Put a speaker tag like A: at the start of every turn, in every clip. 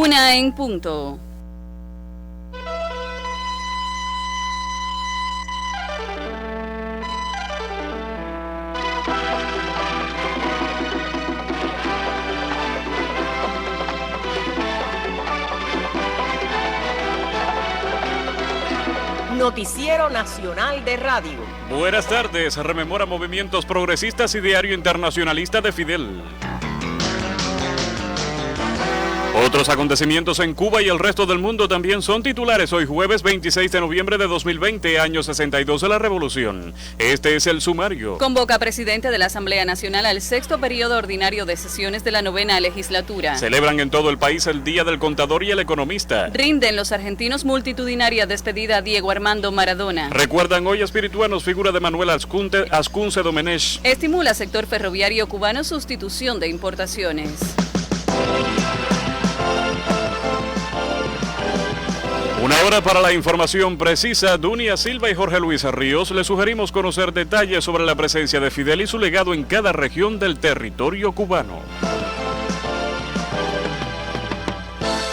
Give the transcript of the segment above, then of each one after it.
A: 1:00 p.m.
B: Noticiero Nacional de Radio.
C: Buenas tardes, rememora movimientos progresistas y diario internacionalista de Fidel. Otros acontecimientos en Cuba y el resto del mundo también son titulares hoy jueves 26 de noviembre de 2020, año 62 de la Revolución. Este es el sumario.
A: Convoca presidente de la Asamblea Nacional al 6º periodo ordinario de sesiones de la 9ª legislatura.
C: Celebran en todo el país el Día del Contador y el Economista.
A: Rinden los argentinos multitudinaria despedida a Diego Armando Maradona.
C: Recuerdan hoy espirituanos figura de Manuel Ascunce Domenech.
A: Estimula sector ferroviario cubano sustitución de importaciones.
C: Una hora para la información precisa. Dunia Silva y Jorge Luis Ríos le sugerimos conocer detalles sobre la presencia de Fidel y su legado en cada región del territorio cubano.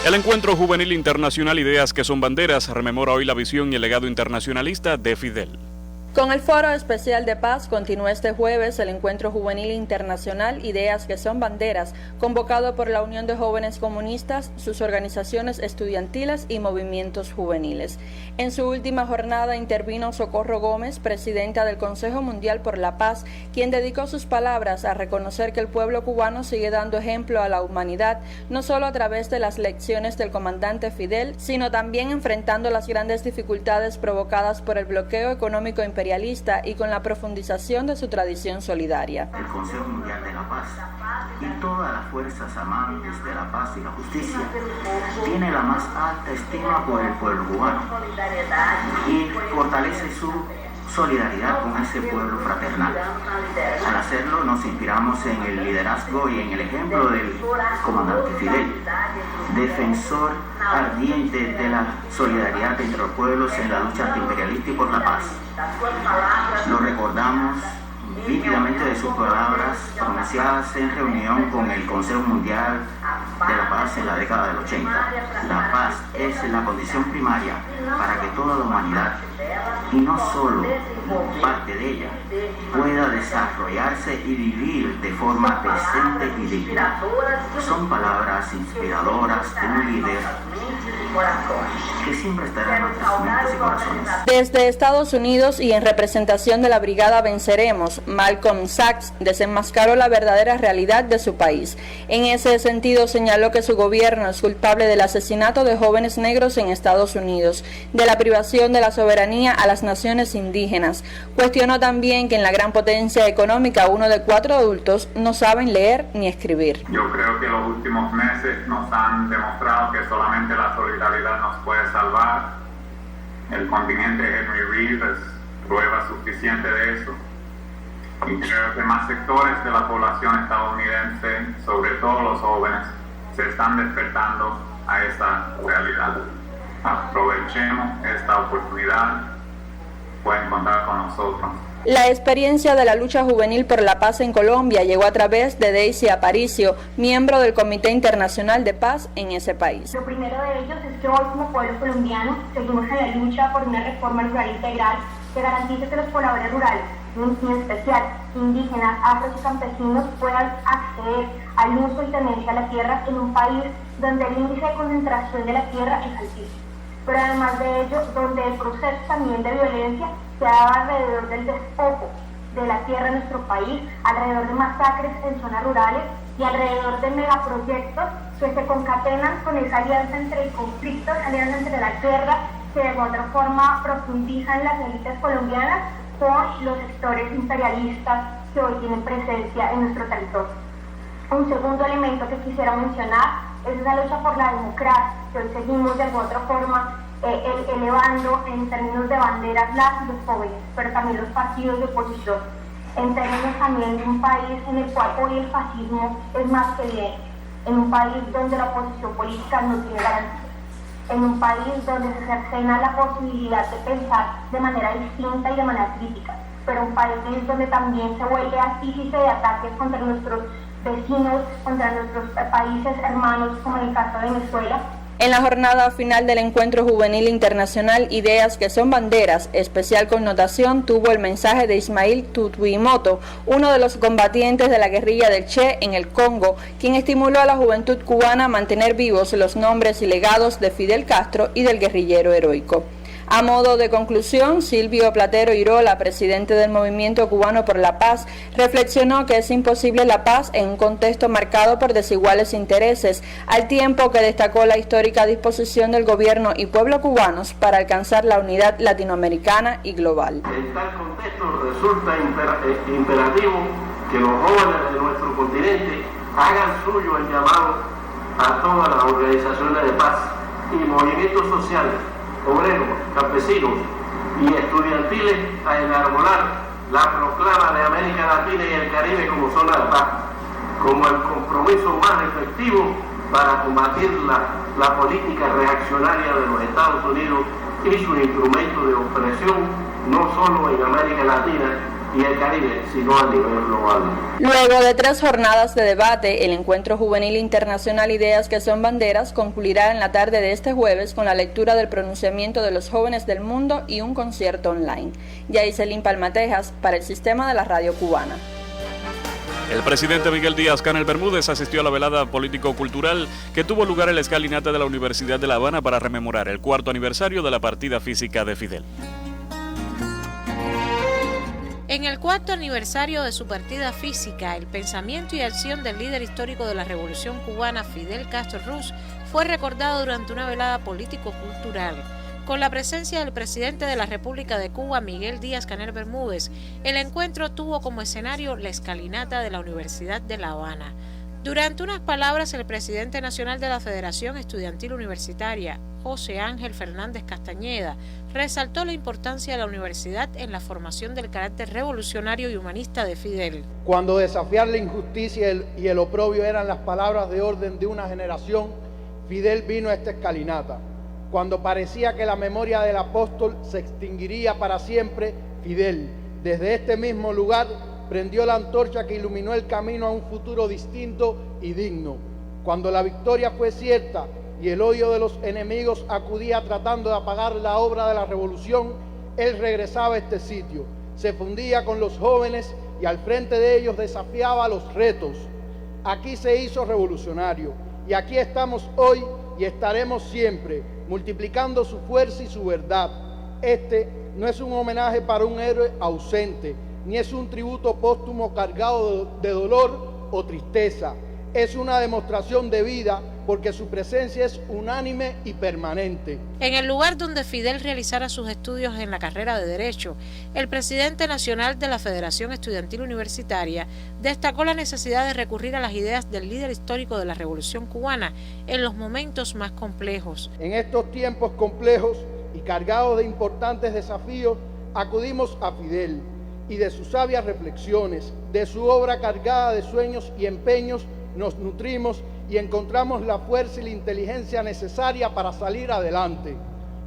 C: El Encuentro Juvenil Internacional Ideas que son Banderas rememora hoy la visión y el legado internacionalista de Fidel.
D: Con el Foro Especial de Paz continúa este jueves el Encuentro Juvenil Internacional Ideas que son Banderas, convocado por la Unión de Jóvenes Comunistas, sus organizaciones estudiantiles y movimientos juveniles. En su última jornada intervino Socorro Gómez, presidenta del Consejo Mundial por la Paz, quien dedicó sus palabras a reconocer que el pueblo cubano sigue dando ejemplo a la humanidad, no solo a través de las lecciones del comandante Fidel, sino también enfrentando las grandes dificultades provocadas por el bloqueo económico imperialista y con la profundización de su tradición solidaria.
E: El Consejo Mundial de la Paz y todas las fuerzas amantes de la paz y la justicia tiene la más alta estima por el pueblo cubano y fortalece su solidaridad con ese pueblo fraternal. Al hacerlo nos inspiramos en el liderazgo y en el ejemplo del comandante Fidel, defensor ardiente de la solidaridad entre los pueblos en la lucha antiimperialista y por la paz. Lo recordamos vívidamente de sus palabras pronunciadas en reunión con el Consejo Mundial de la Paz en la década del 80. La paz es la condición primaria para que toda la humanidad, y no solo parte de ella, pueda desarrollarse y vivir de forma decente y digna. Son palabras inspiradoras de un líder que siempre estará en nuestras mentes y corazones.
D: Desde Estados Unidos y en representación de la Brigada Venceremos, Malcolm Sachs desenmascaró la verdadera realidad de su país. En ese sentido señaló que su gobierno es culpable del asesinato de jóvenes negros en Estados Unidos, de la privación de la soberanía a las naciones indígenas. Cuestionó también que en la gran potencia económica 1 de 4 adultos no saben leer ni escribir.
F: Yo creo que los últimos meses nos han demostrado que solamente la solidaridad nos puede salvar. El continente Henry Reed es prueba suficiente de eso. Y creo que más sectores de la población estadounidense, sobre todo los jóvenes, se están despertando a esa realidad. Aprovechemos esta oportunidad, pueden contar con nosotros.
D: La experiencia de la lucha juvenil por la paz en Colombia llegó a través de Daisy Aparicio, miembro del Comité Internacional de Paz en ese país.
G: Lo primero de ellos es que hoy como pueblo colombiano seguimos en la lucha por una reforma rural integral que garantice que los pobladores rurales, en especial indígenas, afros y campesinos, puedan acceder al uso y tenencia de la tierra en un país donde el índice de concentración de la tierra es altísimo. Pero además de ello, donde el proceso también de violencia se ha dado alrededor del despojo de la tierra en nuestro país, alrededor de masacres en zonas rurales y alrededor de megaproyectos que se concatenan con esa alianza entre el conflicto, esa alianza entre la guerra, que de otra forma profundizan las élites colombianas con los sectores imperialistas que hoy tienen presencia en nuestro territorio. Un segundo elemento que quisiera mencionar es esa lucha por la democracia, que hoy seguimos de alguna otra forma elevando en términos de banderas las y los jóvenes, pero también los partidos de oposición, en términos también de un país en el cual hoy el fascismo es más que evidente, en un país donde la oposición política no tiene garantía, en un país donde se cercena la posibilidad de pensar de manera distinta y de manera crítica, pero un país donde también se vuelve artífice de ataques contra nuestros vecinos, contra nuestros países hermanos, como en el caso de Venezuela.
D: En la jornada final del Encuentro Juvenil Internacional Ideas que son Banderas, especial connotación tuvo el mensaje de Ismail Tutuimoto, uno de los combatientes de la guerrilla del Che en el Congo, quien estimuló a la juventud cubana a mantener vivos los nombres y legados de Fidel Castro y del guerrillero heroico. A modo de conclusión, Silvio Platero Irola, presidente del Movimiento Cubano por la Paz, reflexionó que es imposible la paz en un contexto marcado por desiguales intereses, al tiempo que destacó la histórica disposición del gobierno y pueblo cubanos para alcanzar la unidad latinoamericana y global.
H: En tal contexto resulta imperativo que los jóvenes de nuestro continente hagan suyo el llamado a todas las organizaciones de paz y movimientos sociales, obreros, campesinos y estudiantiles a enarbolar la proclama de América Latina y el Caribe como zona de paz, como el compromiso más efectivo para combatir la política reaccionaria de los Estados Unidos y su instrumento de opresión, no solo en América Latina y el Caribe, sino a nivel global.
D: Luego de 3 jornadas de debate, el Encuentro Juvenil Internacional Ideas que son Banderas concluirá en la tarde de este jueves con la lectura del pronunciamiento de los jóvenes del mundo y un concierto online. Yaiselín Palmatejas, para el Sistema de la Radio Cubana.
C: El presidente Miguel Díaz-Canel Bermúdez asistió a la velada político-cultural que tuvo lugar en la escalinata de la Universidad de La Habana para rememorar el 4º aniversario de la partida física de Fidel.
I: En el 4º aniversario de su partida física, el pensamiento y acción del líder histórico de la Revolución Cubana, Fidel Castro Ruz, fue recordado durante una velada político-cultural. Con la presencia del presidente de la República de Cuba, Miguel Díaz-Canel Bermúdez, el encuentro tuvo como escenario la escalinata de la Universidad de La Habana. Durante unas palabras, el presidente nacional de la Federación Estudiantil Universitaria, José Ángel Fernández Castañeda, resaltó la importancia de la universidad en la formación del carácter revolucionario y humanista de Fidel.
J: Cuando desafiar la injusticia y el oprobio eran las palabras de orden de una generación, Fidel vino a esta escalinata. Cuando parecía que la memoria del apóstol se extinguiría para siempre, Fidel, desde este mismo lugar, prendió la antorcha que iluminó el camino a un futuro distinto y digno. Cuando la victoria fue cierta y el odio de los enemigos acudía tratando de apagar la obra de la revolución, él regresaba a este sitio, se fundía con los jóvenes y al frente de ellos desafiaba los retos. Aquí se hizo revolucionario y aquí estamos hoy y estaremos siempre, multiplicando su fuerza y su verdad. Este no es un homenaje para un héroe ausente, ni es un tributo póstumo cargado de dolor o tristeza. Es una demostración de vida porque su presencia es unánime y permanente.
I: En el lugar donde Fidel realizara sus estudios en la carrera de Derecho, el presidente nacional de la Federación Estudiantil Universitaria destacó la necesidad de recurrir a las ideas del líder histórico de la Revolución Cubana en los momentos más complejos.
J: En estos tiempos complejos y cargados de importantes desafíos, acudimos a Fidel y de sus sabias reflexiones, de su obra cargada de sueños y empeños, nos nutrimos y encontramos la fuerza y la inteligencia necesaria para salir adelante.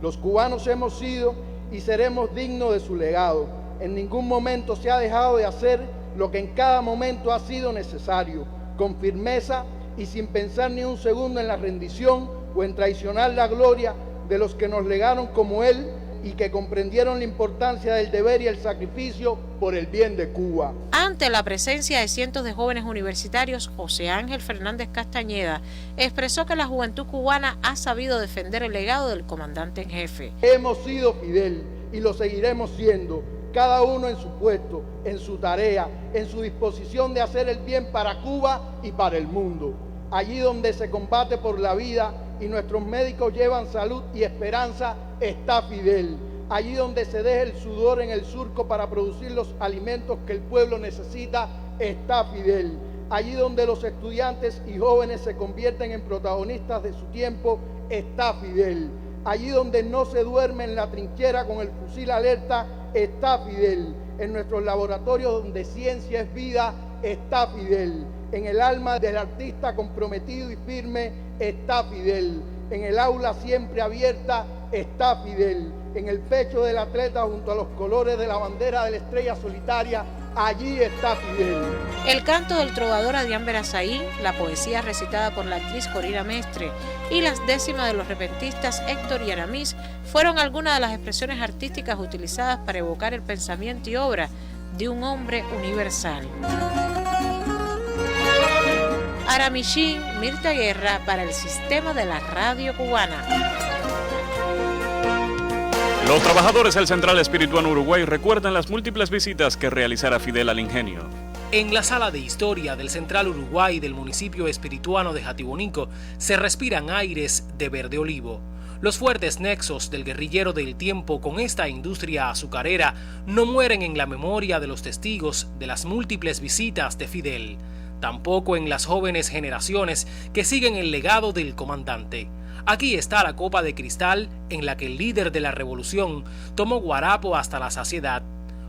J: Los cubanos hemos sido y seremos dignos de su legado. En ningún momento se ha dejado de hacer lo que en cada momento ha sido necesario, con firmeza y sin pensar ni un segundo en la rendición o en traicionar la gloria de los que nos legaron como él y que comprendieron la importancia del deber y el sacrificio por el bien de Cuba.
I: Ante la presencia de cientos de jóvenes universitarios, José Ángel Fernández Castañeda expresó que la juventud cubana ha sabido defender el legado del comandante en jefe.
J: Hemos sido Fidel y lo seguiremos siendo, cada uno en su puesto, en su tarea, en su disposición de hacer el bien para Cuba y para el mundo. Allí donde se combate por la vida y nuestros médicos llevan salud y esperanza, está Fidel. Allí donde se deja el sudor en el surco para producir los alimentos que el pueblo necesita, está Fidel. Allí donde los estudiantes y jóvenes se convierten en protagonistas de su tiempo, está Fidel. Allí donde no se duerme en la trinchera con el fusil alerta, está Fidel. En nuestros laboratorios donde ciencia es vida, está Fidel. En el alma del artista comprometido y firme, está Fidel. En el aula siempre abierta, está Fidel. En el pecho del atleta junto a los colores de la bandera de la estrella solitaria, allí está Fidel.
I: El canto del trovador Adrián Berazaí, la poesía recitada por la actriz Corina Mestre y las décimas de los repentistas Héctor y Aramis fueron algunas de las expresiones artísticas utilizadas para evocar el pensamiento y obra de un hombre universal. Aramishin, Mirta Guerra, para el Sistema de la Radio Cubana.
C: Los trabajadores del Central Espirituano Uruguay recuerdan las múltiples visitas que realizara Fidel al ingenio.
K: En la sala de historia del Central Uruguay del municipio espirituano de Jatibonico se respiran aires de verde olivo. Los fuertes nexos del guerrillero del tiempo con esta industria azucarera no mueren en la memoria de los testigos de las múltiples visitas de Fidel, tampoco en las jóvenes generaciones que siguen el legado del comandante. Aquí está la copa de cristal en la que el líder de la revolución tomó guarapo hasta la saciedad.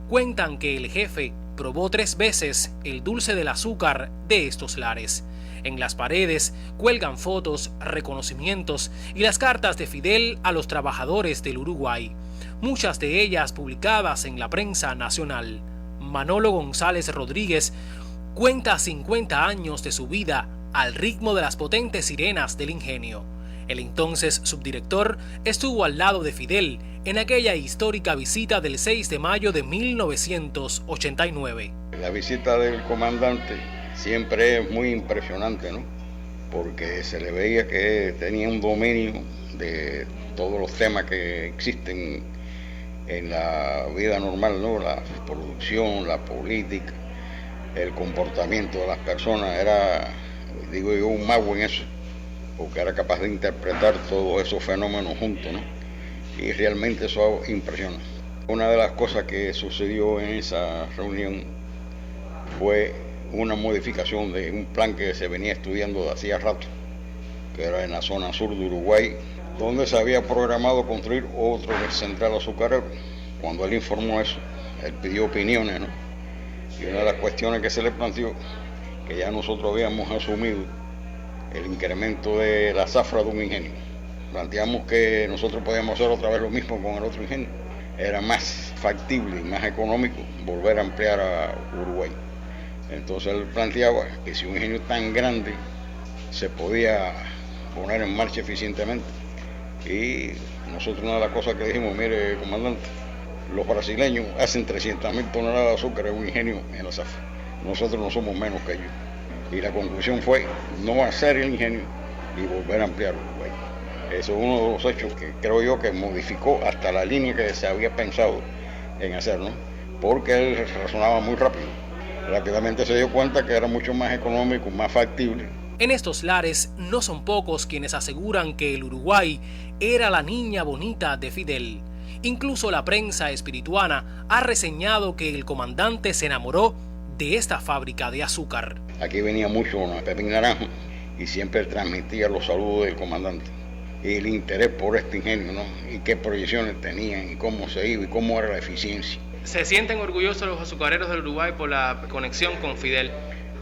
K: Cuentan que el jefe probó 3 veces el dulce del azúcar de estos lares. En las paredes cuelgan fotos, reconocimientos y las cartas de Fidel a los trabajadores del Uruguay, muchas de ellas publicadas en la prensa nacional. Manolo González Rodríguez cuenta 50 años de su vida al ritmo de las potentes sirenas del ingenio. El entonces subdirector estuvo al lado de Fidel en aquella histórica visita del 6 de mayo de 1989.
L: La visita del comandante siempre es muy impresionante, ¿no? Porque se le veía que tenía un dominio de todos los temas que existen en la vida normal, ¿no? La producción, la política, el comportamiento de las personas. Era, digo yo, un mago en eso, porque era capaz de interpretar todos esos fenómenos juntos, ¿no? Y realmente eso impresiona. Una de las cosas que sucedió en esa reunión fue una modificación de un plan que se venía estudiando de hacía rato, que era en la zona sur de Uruguay, donde se había programado construir otro central azucarero. Cuando él informó eso, él pidió opiniones, ¿no? Y una de las cuestiones que se le planteó, que ya nosotros habíamos asumido el incremento de la zafra de un ingenio. Planteamos que nosotros podíamos hacer otra vez lo mismo con el otro ingenio. Era más factible y más económico volver a ampliar a Uruguay. Entonces él planteaba que si un ingenio tan grande se podía poner en marcha eficientemente. Y nosotros una de las cosas que dijimos, mire, comandante, los brasileños hacen 300.000 toneladas de azúcar en un ingenio en la zafra. Nosotros no somos menos que ellos. Y la conclusión fue no hacer el ingenio y volver a ampliar Uruguay. Eso es uno de los hechos que creo yo que modificó hasta la línea que se había pensado en hacer, ¿no? Porque él razonaba muy rápido. Rápidamente se dio cuenta que era mucho más económico, más factible.
K: En estos lares no son pocos quienes aseguran que el Uruguay era la niña bonita de Fidel. Incluso la prensa espirituana ha reseñado que el comandante se enamoró de esta fábrica de azúcar.
L: Aquí venía mucho Pepín Naranjo y siempre transmitía los saludos del comandante y el interés por este ingenio, ¿no? Y qué proyecciones tenían y cómo se iba y cómo era la eficiencia.
M: ¿Se sienten orgullosos los azucareros del Uruguay por la conexión con Fidel?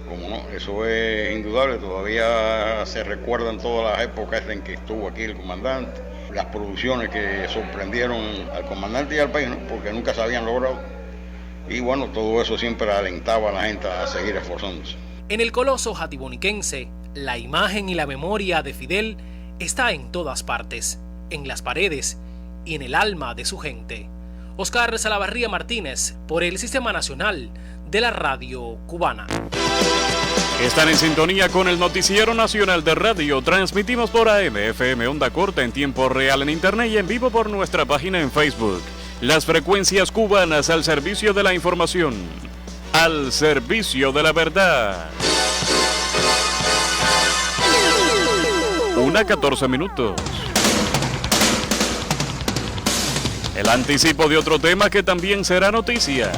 L: Como no, eso es indudable. Todavía se recuerdan todas las épocas en que estuvo aquí el comandante, las producciones que sorprendieron al comandante y al país, ¿no? Porque nunca se habían logrado. Y bueno, todo eso siempre alentaba a la gente a seguir esforzándose.
K: En el coloso jatiboniquense, la imagen y la memoria de Fidel está en todas partes, en las paredes y en el alma de su gente. Oscar Salavarría Martínez, por el Sistema Nacional de la Radio Cubana.
C: Están en sintonía con el Noticiero Nacional de Radio. Transmitimos por AM, FM, onda corta en tiempo real en Internet y en vivo por nuestra página en Facebook. Las frecuencias cubanas al servicio de la información, al servicio de la verdad. 1:14. El anticipo de otro tema que también será noticia.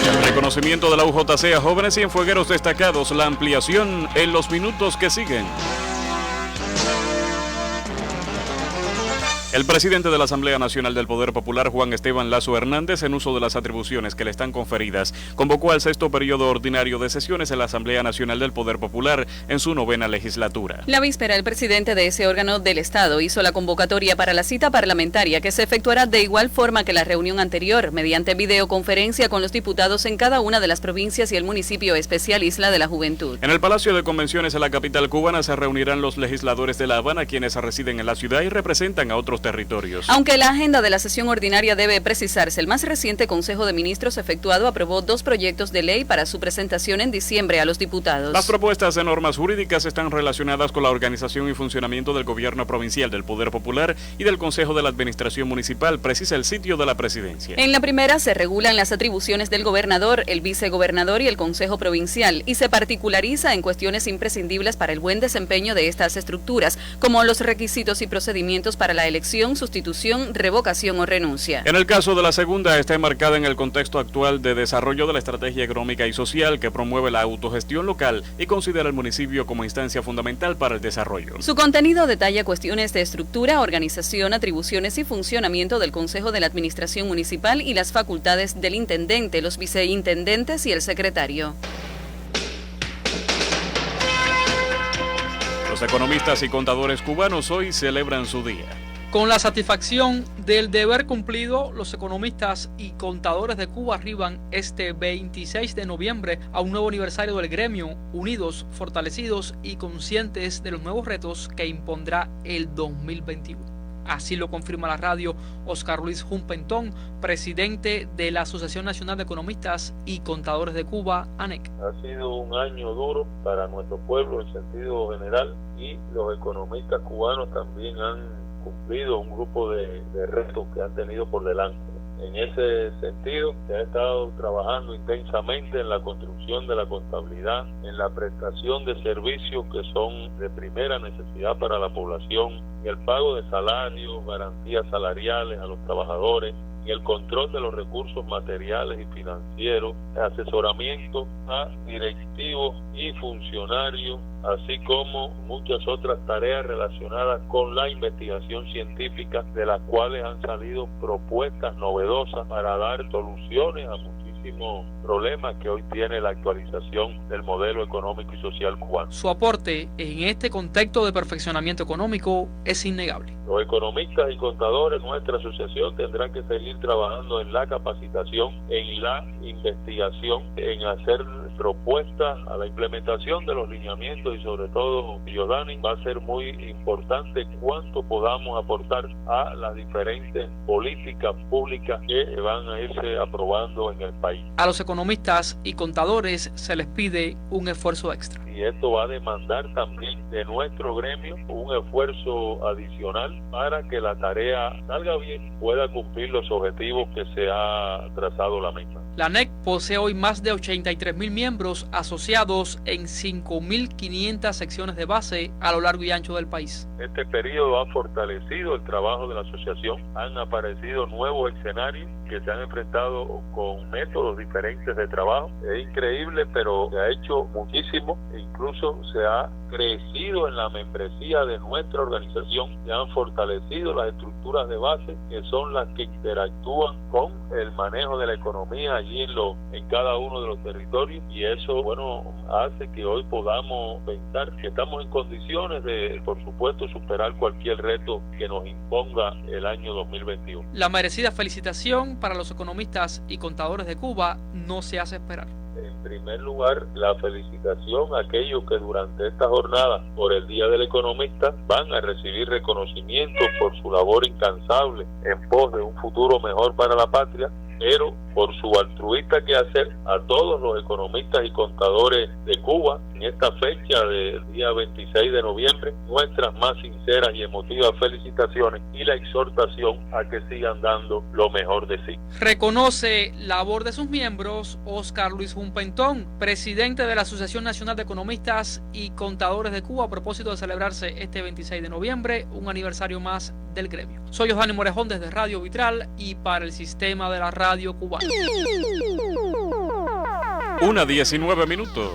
C: El reconocimiento de la UJC a jóvenes y enfuegueros destacados, la ampliación en los minutos que siguen. El presidente de la Asamblea Nacional del Poder Popular, Juan Esteban Lazo Hernández, en uso de las atribuciones que le están conferidas, convocó al 6º periodo ordinario de sesiones en la Asamblea Nacional del Poder Popular en su 9ª legislatura.
A: La víspera, el presidente de ese órgano del Estado hizo la convocatoria para la cita parlamentaria, que se efectuará de igual forma que la reunión anterior, mediante videoconferencia con los diputados en cada una de las provincias y el municipio especial Isla de la Juventud.
C: En el Palacio de Convenciones en la capital cubana se reunirán los legisladores de La Habana, quienes residen en la ciudad y representan a otros territorios.
A: Aunque la agenda de la sesión ordinaria debe precisarse, el más reciente Consejo de Ministros efectuado aprobó 2 proyectos de ley para su presentación en diciembre a los diputados.
C: Las propuestas de normas jurídicas están relacionadas con la organización y funcionamiento del Gobierno Provincial del Poder Popular y del Consejo de la Administración Municipal, precisa el sitio de la Presidencia.
A: En la primera se regulan las atribuciones del gobernador, el vicegobernador y el Consejo Provincial, y se particulariza en cuestiones imprescindibles para el buen desempeño de estas estructuras, como los requisitos y procedimientos para la elección, sustitución, revocación o renuncia.
C: En el caso de la segunda, está enmarcada en el contexto actual de desarrollo de la estrategia económica y social que promueve la autogestión local y considera al municipio como instancia fundamental para el desarrollo.
A: Su contenido detalla cuestiones de estructura, organización, atribuciones y funcionamiento del Consejo de la Administración Municipal y las facultades del intendente, los viceintendentes y el secretario.
C: Los economistas y contadores cubanos hoy celebran su día.
N: Con la satisfacción del deber cumplido, los economistas y contadores de Cuba arriban este 26 de noviembre a un nuevo aniversario del gremio, unidos, fortalecidos y conscientes de los nuevos retos que impondrá el 2021. Así lo confirma la radio Oscar Luis Humpentón, presidente de la Asociación Nacional de Economistas y Contadores de Cuba, ANEC.
O: Ha sido un año duro para nuestro pueblo en sentido general y los economistas cubanos también han cumplido un grupo de retos que han tenido por delante. En ese sentido, se ha estado trabajando intensamente en la construcción de la contabilidad, en la prestación de servicios que son de primera necesidad para la población, en el pago de salarios, garantías salariales a los trabajadores, en el control de los recursos materiales y financieros, asesoramiento a directivos y funcionarios, así como muchas otras tareas relacionadas con la investigación científica, de las cuales han salido propuestas novedosas para dar soluciones a muchísimos problemas que hoy tiene la actualización del modelo económico y social cubano.
N: Su aporte en este contexto de perfeccionamiento económico es innegable.
O: Los economistas y contadores de nuestra asociación tendrán que seguir trabajando en la capacitación, en la investigación, en hacer propuestas a la implementación de los lineamientos y sobre todo, Giordani, va a ser muy importante cuánto podamos aportar a las diferentes políticas públicas que van a irse aprobando en el país.
N: A los economistas y contadores se les pide un esfuerzo extra.
O: Y esto va a demandar también de nuestro gremio un esfuerzo adicional para que la tarea salga bien, pueda cumplir los objetivos que se ha trazado la misma.
N: La ANEC posee hoy más de 83.000 miembros asociados en 5.500 secciones de base a lo largo y ancho del país.
O: Este periodo ha fortalecido el trabajo de la asociación, han aparecido nuevos escenarios que se han enfrentado con métodos diferentes de trabajo. Es increíble, pero se ha hecho muchísimo, incluso se ha crecido en la membresía de nuestra organización, se han fortalecido las estructuras de base que son las que interactúan con el manejo de la economía allí en cada uno de los territorios, y eso, hace que hoy podamos pensar que estamos en condiciones de, por supuesto, superar cualquier reto que nos imponga el año 2021.
N: La merecida felicitación para los economistas y contadores de Cuba no se hace esperar.
O: En primer lugar, la felicitación a aquellos que durante esta jornada por el Día del Economista van a recibir reconocimiento por su labor incansable en pos de un futuro mejor para la patria, pero por su altruista quehacer a todos los economistas y contadores de Cuba en esta fecha del día 26 de noviembre, nuestras más sinceras y emotivas felicitaciones y la exhortación a que sigan dando lo mejor de sí.
N: Reconoce la labor de sus miembros Oscar Luis Humpentón, presidente de la Asociación Nacional de Economistas y Contadores de Cuba, a propósito de celebrarse este 26 de noviembre un aniversario más del gremio. Soy Osdani Morejón desde Radio Vitral y para el sistema de la radio cubana.
C: 1:19.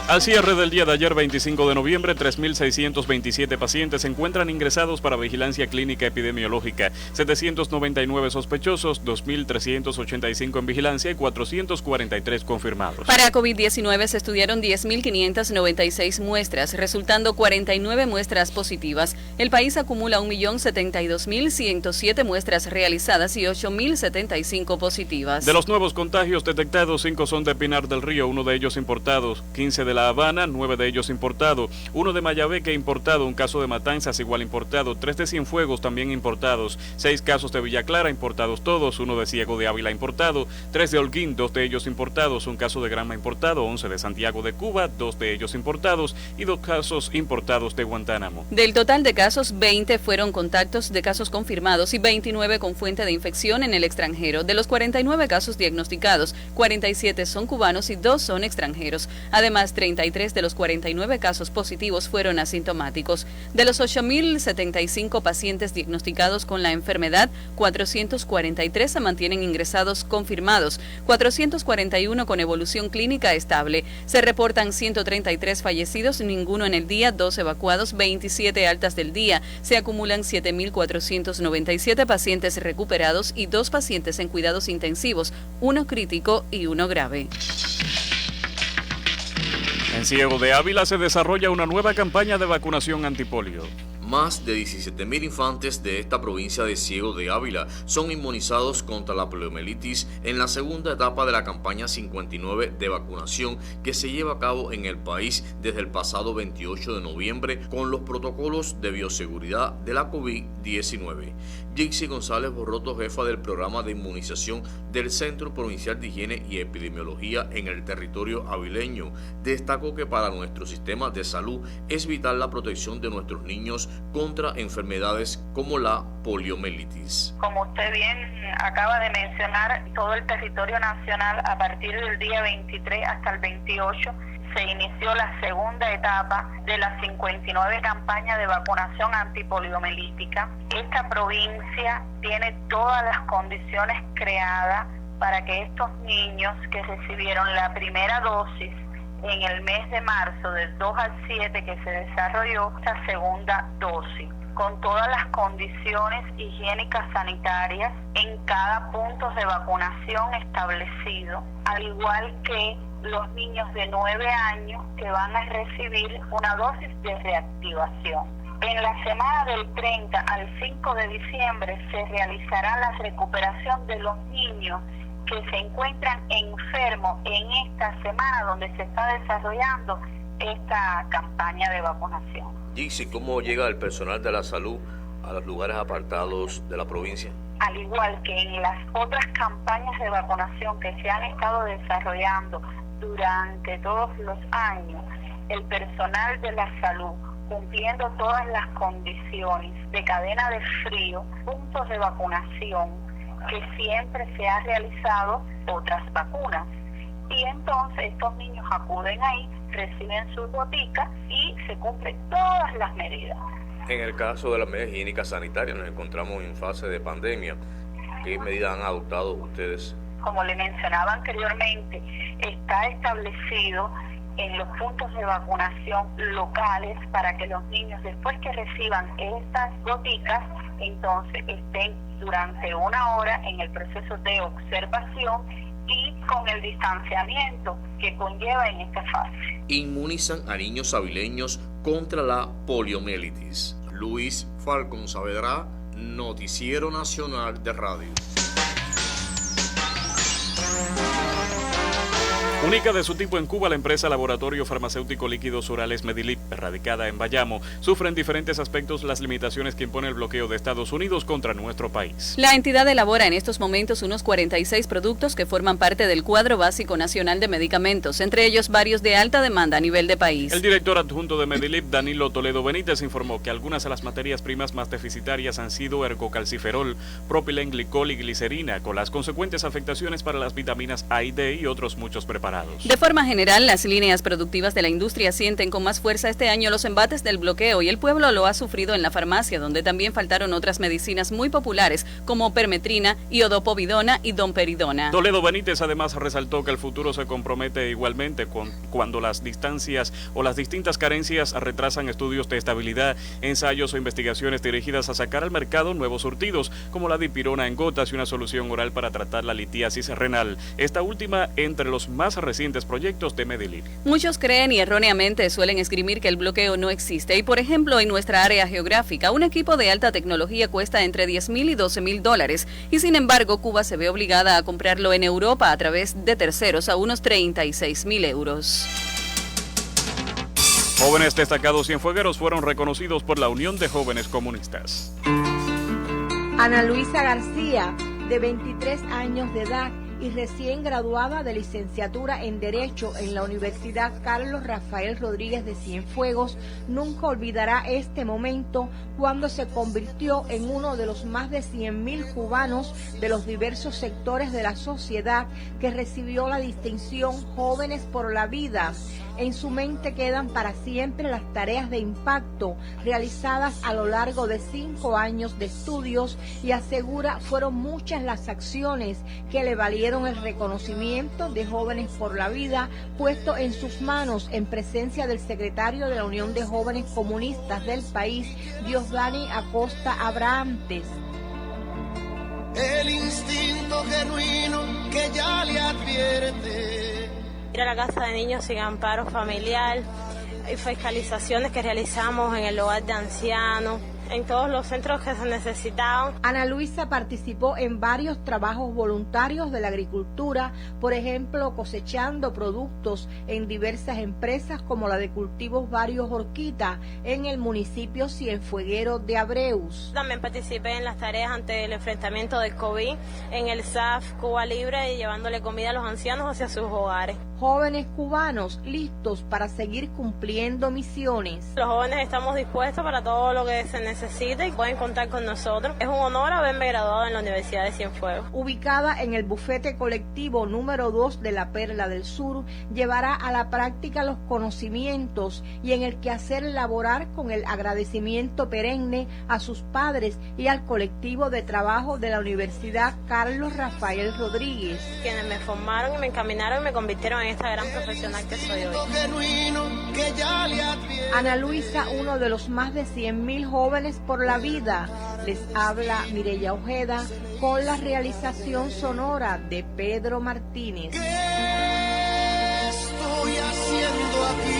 C: Al cierre del día de ayer, 25 de noviembre, 3.627 pacientes se encuentran ingresados para vigilancia clínica epidemiológica, 799 sospechosos, 2.385 en vigilancia y 443 confirmados.
A: Para COVID-19 se estudiaron 10.596 muestras, resultando 49 muestras positivas. El país acumula 1.072.107 muestras realizadas y 8.075 positivas.
C: De los nuevos contagios detectados, 5 son de Pinar del Río, 1 de ellos importados, 15 de La Habana, 9 de ellos importado, 1 de Mayabeque importado, un caso de Matanzas igual importado, 3 de Cienfuegos también importados, 6 casos de Villa Clara importados todos, 1 de Ciego de Ávila importado, 3 de Holguín, 2 de ellos importados, un caso de Granma importado, 11 de Santiago de Cuba, 2 de ellos importados y 2 casos importados de Guantánamo.
A: Del total de casos, 20 fueron contactos de casos confirmados y 29 con fuente de infección en el extranjero. De los 49 casos diagnosticados, 47 son cubanos y 2 son extranjeros. Además, 33 de los 49 casos positivos fueron asintomáticos. De los 8.075 pacientes diagnosticados con la enfermedad, 443 se mantienen ingresados confirmados, 441 con evolución clínica estable. Se reportan 133 fallecidos, ninguno en el día, 2 evacuados, 27 altas del día. Se acumulan 7.497 pacientes recuperados y 2 pacientes en cuidados intensivos, 1 crítico y 1 grave.
C: En Ciego de Ávila se desarrolla una nueva campaña de vacunación antipolio.
P: Más de 17.000 infantes de esta provincia de Ciego de Ávila son inmunizados contra la poliomielitis en la segunda etapa de la campaña 59 de vacunación que se lleva a cabo en el país desde el pasado 28 de noviembre con los protocolos de bioseguridad de la COVID-19. Jixi González Borroto, jefa del programa de inmunización del Centro Provincial de Higiene y Epidemiología en el territorio avileño, destacó que para nuestro sistema de salud es vital la protección de nuestros niños contra enfermedades como la poliomielitis.
Q: Como usted bien acaba de mencionar, todo el territorio nacional a partir del día 23 hasta el 28 se inició la segunda etapa de la 59 campaña de vacunación antipoliomielítica. Esta provincia tiene todas las condiciones creadas para que estos niños que recibieron la primera dosis en el mes de marzo del 2 al 7 que se desarrolló esta segunda dosis, con todas las condiciones higiénicas sanitarias en cada punto de vacunación establecido, al igual que los niños de 9 años que van a recibir una dosis de reactivación. En la semana del 30 al 5 de diciembre se realizará la recuperación de los niños que se encuentran enfermos en esta semana donde se está desarrollando esta campaña de vacunación.
P: Jixi, ¿cómo llega el personal de la salud a los lugares apartados de la provincia?
Q: Al igual que en las otras campañas de vacunación que se han estado desarrollando durante todos los años, el personal de la salud, cumpliendo todas las condiciones de cadena de frío, puntos de vacunación, que siempre se ha realizado otras vacunas. Y entonces estos niños acuden ahí, reciben sus boticas y se cumplen todas las medidas.
P: En el caso de las medidas higiénicas sanitarias, nos encontramos en fase de pandemia. ¿Qué medidas han adoptado ustedes?
Q: Como le mencionaba anteriormente, está establecido en los puntos de vacunación locales para que los niños, después que reciban estas boticas, entonces estén durante 1 hora en el proceso de observación y con el distanciamiento que conlleva en esta fase.
P: Inmunizan a niños avileños contra la poliomielitis. Luis Falcón Saavedra, Noticiero Nacional de Radio.
C: Única de su tipo en Cuba, la empresa Laboratorio Farmacéutico Líquidos Orales Medilip, radicada en Bayamo, sufre en diferentes aspectos las limitaciones que impone el bloqueo de Estados Unidos contra nuestro país.
A: La entidad elabora en estos momentos unos 46 productos que forman parte del cuadro básico nacional de medicamentos, entre ellos varios de alta demanda a nivel de país.
C: El director adjunto de Medilip, Danilo Toledo Benítez, informó que algunas de las materias primas más deficitarias han sido ergocalciferol, propilenglicol y glicerina, con las consecuentes afectaciones para las vitaminas A y D y otros muchos preparados. parados.
A: De forma general, las líneas productivas de la industria sienten con más fuerza este año los embates del bloqueo y el pueblo lo ha sufrido en la farmacia, donde también faltaron otras medicinas muy populares como permetrina, iodopovidona y domperidona.
C: Toledo Benítez además resaltó que el futuro se compromete igualmente cuando las distancias o las distintas carencias retrasan estudios de estabilidad, ensayos o investigaciones dirigidas a sacar al mercado nuevos surtidos, como la dipirona en gotas y una solución oral para tratar la litiasis renal, esta última entre los más recientes proyectos de Medellín.
A: Muchos creen y erróneamente suelen esgrimir que el bloqueo no existe y, por ejemplo, en nuestra área geográfica, un equipo de alta tecnología cuesta entre $10,000 y $12,000 y, sin embargo, Cuba se ve obligada a comprarlo en Europa a través de terceros a unos 36,000 euros.
C: Jóvenes destacados cienfuegueros fueron reconocidos por la Unión de Jóvenes Comunistas.
R: Ana Luisa García, de 23 años de edad y recién graduada de licenciatura en Derecho en la Universidad Carlos Rafael Rodríguez de Cienfuegos, nunca olvidará este momento cuando se convirtió en uno de los más de 100,000 cubanos de los diversos sectores de la sociedad que recibió la distinción Jóvenes por la Vida. En su mente quedan para siempre las tareas de impacto realizadas a lo largo de 5 años de estudios y asegura fueron muchas las acciones que le valieron el reconocimiento de Jóvenes por la Vida puesto en sus manos en presencia del secretario de la Unión de Jóvenes Comunistas del país, Diosdani Acosta Abrahantes.
S: El instinto genuino que ya le advierte.
T: Ir a la casa de niños sin amparo familiar y fiscalizaciones que realizamos en el hogar de ancianos, en todos los centros que se necesitaban.
R: Ana Luisa participó en varios trabajos voluntarios de la agricultura, por ejemplo, cosechando productos en diversas empresas como la de Cultivos Barrios Horquita en el municipio cienfueguero de Abreus.
T: También participé en las tareas ante el enfrentamiento del COVID en el SAF Cuba Libre y llevándole comida a los ancianos hacia sus hogares.
R: Jóvenes cubanos listos para seguir cumpliendo misiones.
T: Los jóvenes estamos dispuestos para todo lo que se necesite y pueden contar con nosotros. Es un honor haberme graduado en la Universidad de Cienfuegos.
R: Ubicada en el bufete colectivo número 2 de la Perla del Sur, llevará a la práctica los conocimientos y en el quehacer laborar con el agradecimiento perenne a sus padres y al colectivo de trabajo de la Universidad Carlos Rafael Rodríguez.
T: Quienes me formaron y me encaminaron y me convirtieron en esta gran profesional que soy hoy.
R: Ana Luisa, uno de los más de 100,000 jóvenes por la vida. Les habla Mireya Ojeda con la realización sonora de Pedro Martínez.
S: ¿Qué estoy haciendo aquí?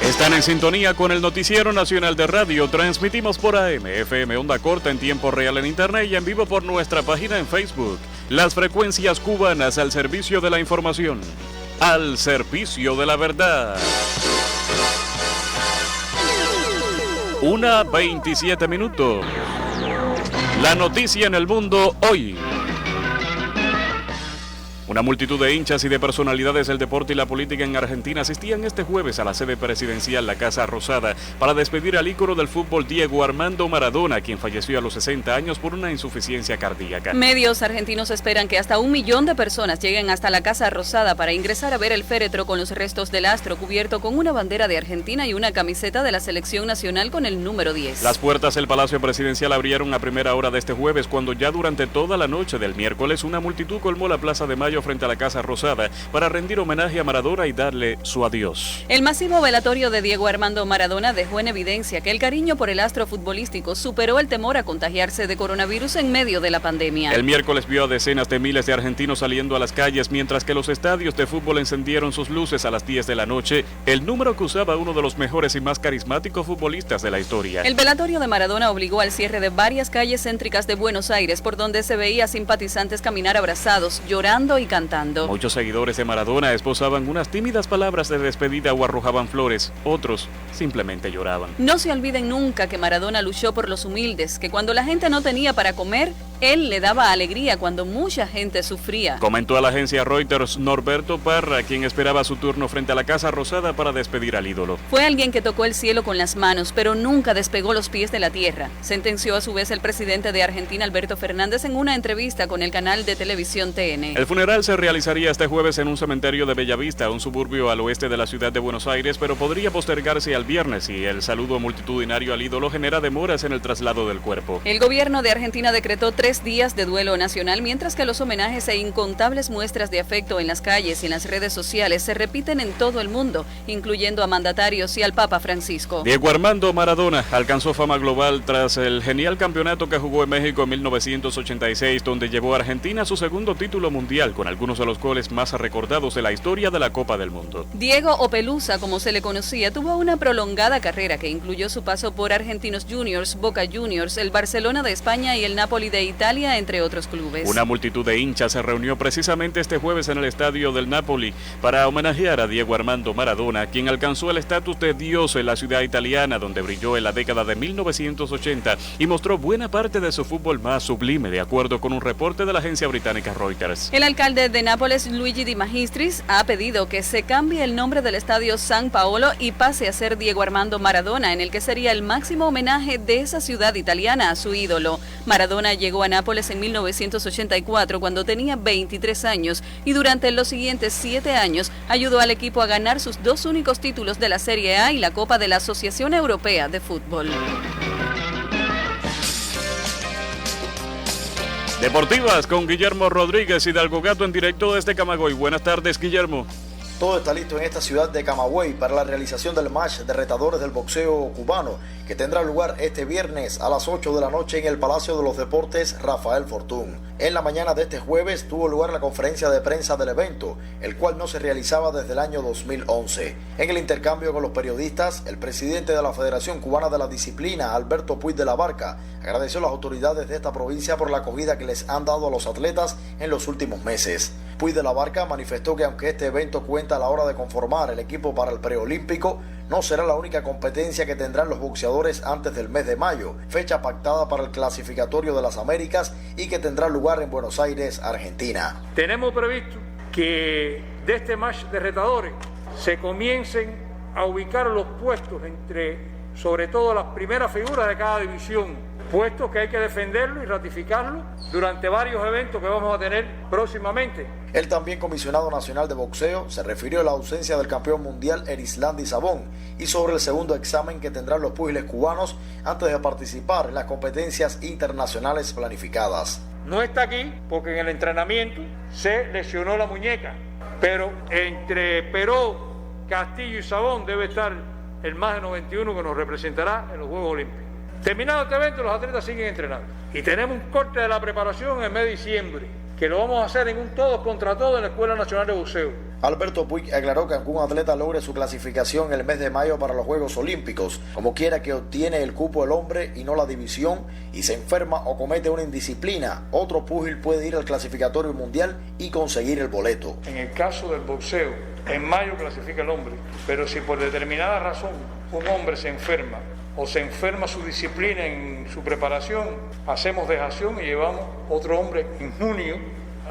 C: Están en sintonía con el Noticiero Nacional de Radio. Transmitimos por AM, FM, onda corta en tiempo real en Internet y en vivo por nuestra página en Facebook. Las frecuencias cubanas al servicio de la información, al servicio de la verdad. 1:27. La noticia en el mundo hoy. Una multitud de hinchas y de personalidades del deporte y la política en Argentina asistían este jueves a la sede presidencial, la Casa Rosada, para despedir al ícono del fútbol Diego Armando Maradona, quien falleció a los 60 años por una insuficiencia cardíaca.
A: Medios argentinos esperan que hasta 1 millón de personas lleguen hasta la Casa Rosada para ingresar a ver el féretro con los restos del astro cubierto con una bandera de Argentina y una camiseta de la selección nacional con el número 10.
C: Las puertas del Palacio Presidencial abrieron a primera hora de este jueves, cuando ya durante toda la noche del miércoles una multitud colmó la Plaza de Mayo frente a la Casa Rosada para rendir homenaje a Maradona y darle su adiós.
A: El masivo velatorio de Diego Armando Maradona dejó en evidencia que el cariño por el astro futbolístico superó el temor a contagiarse de coronavirus en medio de la pandemia.
C: El miércoles vio a decenas de miles de argentinos saliendo a las calles, mientras que los estadios de fútbol encendieron sus luces a las 10 de la noche, el número que usaba uno de los mejores y más carismáticos futbolistas de la historia.
A: El velatorio de Maradona obligó al cierre de varias calles céntricas de Buenos Aires, por donde se veía simpatizantes caminar abrazados, llorando y cantando.
C: Muchos seguidores de Maradona esbozaban unas tímidas palabras de despedida o arrojaban flores, otros simplemente lloraban.
A: No se olviden nunca que Maradona luchó por los humildes, que cuando la gente no tenía para comer, Él le daba alegría cuando mucha gente sufría.
C: Comentó a la agencia Reuters Norberto Parra, quien esperaba su turno frente a la Casa Rosada para despedir al ídolo.
A: Fue alguien que tocó el cielo con las manos, pero nunca despegó los pies de la tierra, sentenció a su vez el presidente de Argentina, Alberto Fernández, en una entrevista con el canal de televisión TN.
C: El funeral se realizaría este jueves en un cementerio de Bellavista, un suburbio al oeste de la ciudad de Buenos Aires, pero podría postergarse al viernes y el saludo multitudinario al ídolo genera demoras en el traslado del cuerpo.
A: El gobierno de Argentina decretó 3 días de duelo nacional, mientras que los homenajes e incontables muestras de afecto en las calles y en las redes sociales se repiten en todo el mundo, incluyendo a mandatarios y al Papa Francisco.
C: Diego Armando Maradona alcanzó fama global tras el genial campeonato que jugó en México en 1986, donde llevó a Argentina a su segundo título mundial, con algunos de los goles más recordados de la historia de la Copa del Mundo.
A: Diego o Pelusa, como se le conocía, tuvo una prolongada carrera que incluyó su paso por Argentinos Juniors, Boca Juniors, el Barcelona de España y el Napoli de Italia, entre otros clubes.
C: Una multitud de hinchas se reunió precisamente este jueves en el estadio del Napoli para homenajear a Diego Armando Maradona, quien alcanzó el estatus de dios en la ciudad italiana, donde brilló en la década de 1980 y mostró buena parte de su fútbol más sublime, de acuerdo con un reporte de la agencia británica Reuters.
A: El alcalde de Nápoles, Luigi Di Magistris, ha pedido que se cambie el nombre del estadio San Paolo y pase a ser Diego Armando Maradona, en el que sería el máximo homenaje de esa ciudad italiana a su ídolo. Maradona llegó a Nápoles en 1984 cuando tenía 23 años y durante los siguientes 7 años ayudó al equipo a ganar sus 2 únicos títulos de la Serie A y la Copa de la Asociación Europea de Fútbol.
C: Deportivas con Guillermo Rodríguez, Hidalgo Gato en directo desde Camagüey. Buenas tardes, Guillermo.
U: Todo está listo en esta ciudad de Camagüey para la realización del match de retadores del boxeo cubano, que tendrá lugar este viernes a las 8 de la noche en el Palacio de los Deportes Rafael Fortún. En la mañana de este jueves tuvo lugar la conferencia de prensa del evento, el cual no se realizaba desde el año 2011. En el intercambio con los periodistas, el presidente de la Federación Cubana de la Disciplina, Alberto Puig de la Barca, agradeció a las autoridades de esta provincia por la acogida que les han dado a los atletas en los últimos meses. Puig de la Barca manifestó que aunque este evento cuenta a la hora de conformar el equipo para el preolímpico, no será la única competencia que tendrán los boxeadores antes del mes de mayo, fecha pactada para el clasificatorio de las Américas y que tendrá lugar en Buenos Aires, Argentina.
V: Tenemos previsto que de este match de retadores se comiencen a ubicar los puestos entre, sobre todo, las primeras figuras de cada división, puestos que hay que defenderlo y ratificarlo durante varios eventos que vamos a tener próximamente.
U: El también comisionado nacional de boxeo se refirió a la ausencia del campeón mundial Erislandi Sabón y sobre el segundo examen que tendrán los púgiles cubanos antes de participar en las competencias internacionales planificadas.
V: No está aquí porque en el entrenamiento se lesionó la muñeca, pero entre Peró, Castillo y Sabón debe estar el más de 91 que nos representará en los Juegos Olímpicos. Terminado este evento, los atletas siguen entrenando. Y tenemos un corte de la preparación en el mes de diciembre, que lo vamos a hacer en un todos contra todos en la Escuela Nacional de Boxeo.
U: Alberto Puig aclaró que algún atleta logre su clasificación en el mes de mayo para los Juegos Olímpicos, como quiera que obtiene el cupo el hombre y no la división, y se enferma o comete una indisciplina, otro púgil puede ir al clasificatorio mundial y conseguir el boleto.
V: En el caso del boxeo, en mayo clasifica el hombre, pero si por determinada razón un hombre se enferma o se enferma su disciplina en su preparación, hacemos dejación y llevamos otro hombre en junio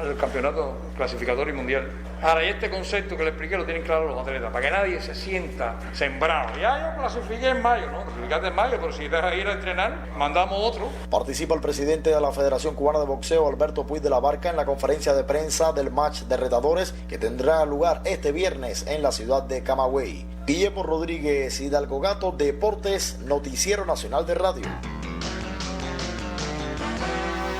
V: al campeonato clasificatorio mundial. Ahora, y este concepto que le expliqué lo tienen claro los atletas, para que nadie se sienta sembrado. Ya yo clasifiqué en mayo, ¿no? Clasificaste en mayo, pero si vas a ir a entrenar, mandamos otro.
U: Participa el presidente de la Federación Cubana de Boxeo, Alberto Puig de la Barca, en la conferencia de prensa del match de retadores que tendrá lugar este viernes en la ciudad de Camagüey. Guillermo Rodríguez, Hidalgo Gato, Deportes, Noticiero Nacional de Radio.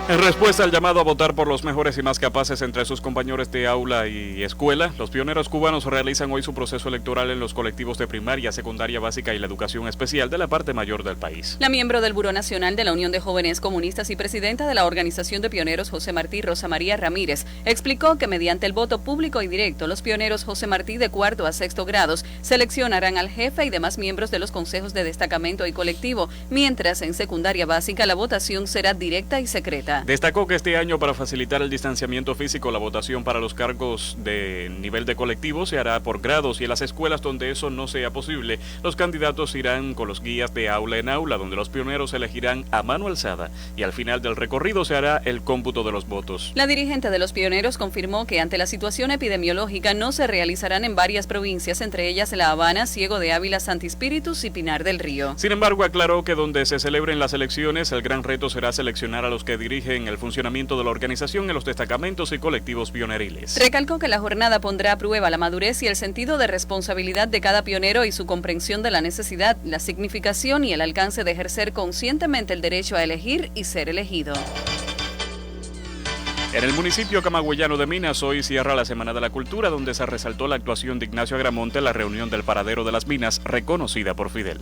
C: En respuesta al llamado a votar por los mejores y más capaces entre sus compañeros de aula y escuela, los pioneros cubanos realizan hoy su proceso electoral en los colectivos de primaria, secundaria básica y la educación especial de la parte mayor del país.
A: La miembro del Buró Nacional de la Unión de Jóvenes Comunistas y presidenta de la Organización de Pioneros José Martí, Rosa María Ramírez, explicó que mediante el voto público y directo, los pioneros José Martí de cuarto a sexto grados seleccionarán al jefe y demás miembros de los consejos de destacamento y colectivo, mientras en secundaria básica la votación será directa y secreta. Plata.
C: Destacó que este año, para facilitar el distanciamiento físico, la votación para los cargos de nivel de colectivo se hará por grados, y en las escuelas donde eso no sea posible, los candidatos irán con los guías de aula en aula, donde los pioneros elegirán a mano alzada, y al final del recorrido se hará el cómputo de los votos.
A: La dirigente de los pioneros confirmó que ante la situación epidemiológica no se realizarán en varias provincias, entre ellas La Habana, Ciego de Ávila, Santi Espíritus y Pinar del Río.
C: Sin embargo, aclaró que donde se celebren las elecciones, el gran reto será seleccionar a los que dirigen el funcionamiento de la organización en los destacamentos y colectivos pioneriles.
A: Recalcó que la jornada pondrá a prueba la madurez y el sentido de responsabilidad de cada pionero y su comprensión de la necesidad, la significación y el alcance de ejercer conscientemente el derecho a elegir y ser elegido.
C: En el municipio camagüeyano de Minas hoy cierra la Semana de la Cultura, donde se resaltó la actuación de Ignacio Agramonte en la reunión del Paradero de las Minas, reconocida por Fidel.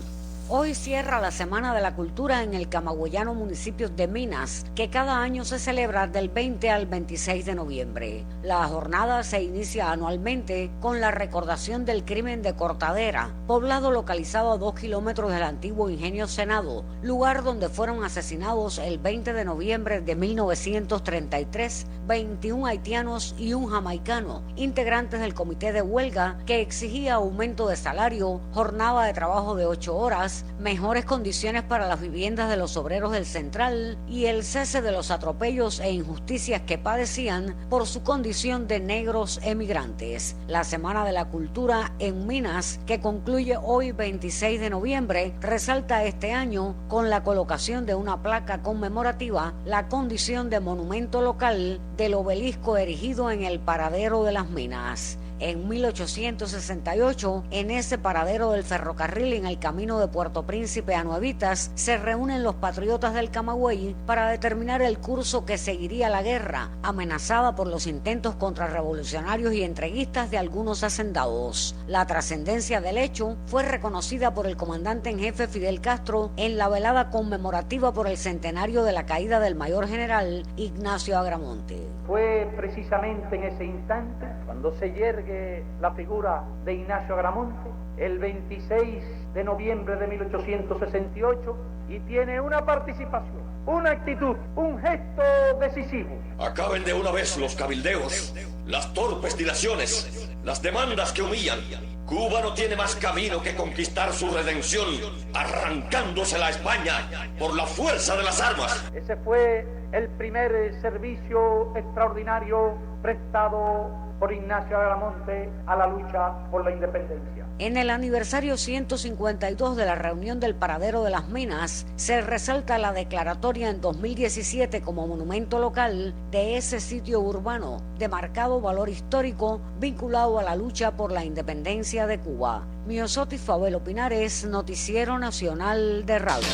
B: Hoy cierra la Semana de la Cultura en el camagüeyano municipio de Minas, que cada año se celebra del 20 al 26 de noviembre. La jornada se inicia anualmente con la recordación del crimen de Cortadera, poblado localizado a 2 kilómetros del antiguo Ingenio Senado, lugar donde fueron asesinados el 20 de noviembre de 1933 21 haitianos y un jamaicano, integrantes del comité de huelga que exigía aumento de salario, jornada de trabajo de 8 horas, mejores condiciones para las viviendas de los obreros del Central y el cese de los atropellos e injusticias que padecían por su condición de negros emigrantes. La Semana de la Cultura en Minas, que concluye hoy 26 de noviembre, resalta este año con la colocación de una placa conmemorativa la condición de monumento local del obelisco erigido en el Paradero de las Minas. En 1868, en ese paradero del ferrocarril en el camino de Puerto Príncipe a Nuevitas, se reúnen los patriotas del Camagüey para determinar el curso que seguiría la guerra, amenazada por los intentos contrarrevolucionarios y entreguistas de algunos hacendados. La trascendencia del hecho fue reconocida por el comandante en jefe Fidel Castro en la velada conmemorativa por el centenario de la caída del mayor general Ignacio Agramonte.
E: Fue precisamente en ese instante cuando se yergue la figura de Ignacio Agramonte, el 26 de noviembre de 1868, y tiene una participación, una actitud, un gesto decisivo.
W: Acaben de una vez los cabildeos, las torpes dilaciones, las demandas que humillan. Cuba no tiene más camino que conquistar su redención, arrancándosela a España por la fuerza de las armas.
E: Ese fue el primer servicio extraordinario prestado por Ignacio Agramonte a la lucha por la independencia.
B: En el aniversario 152 de la reunión del Paradero de las Minas, se resalta la declaratoria en 2017 como monumento local de ese sitio urbano de marcado valor histórico vinculado a la lucha por la independencia de Cuba. Miosotis Fabelo Pinares, Noticiero Nacional de Radio.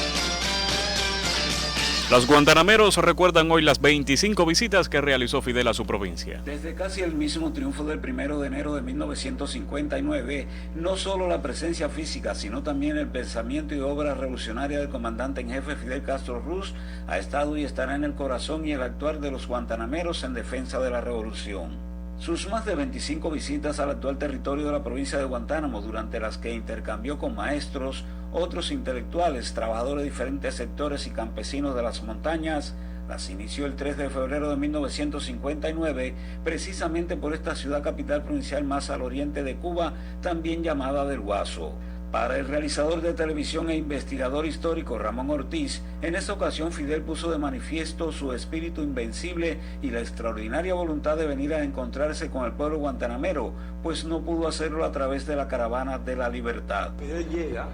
C: Los guantanameros recuerdan hoy las 25 visitas que realizó Fidel a su provincia.
X: Desde casi el mismo triunfo del 1 de enero de 1959, no solo la presencia física, sino también el pensamiento y obra revolucionaria del comandante en jefe Fidel Castro Ruz ha estado y estará en el corazón y el actuar de los guantanameros en defensa de la revolución. Sus más de 25 visitas al actual territorio de la provincia de Guantánamo, durante las que intercambió con maestros, otros intelectuales, trabajadores de diferentes sectores y campesinos de las montañas, las inició el 3 de febrero de 1959, precisamente por esta ciudad capital provincial más al oriente de Cuba, también llamada del Guaso. Para el realizador de televisión e investigador histórico Ramón Ortiz, en esta ocasión Fidel puso de manifiesto su espíritu invencible y la extraordinaria voluntad de venir a encontrarse con el pueblo guantanamero, pues no pudo hacerlo a través de la Caravana de la Libertad.
Y: Fidel llega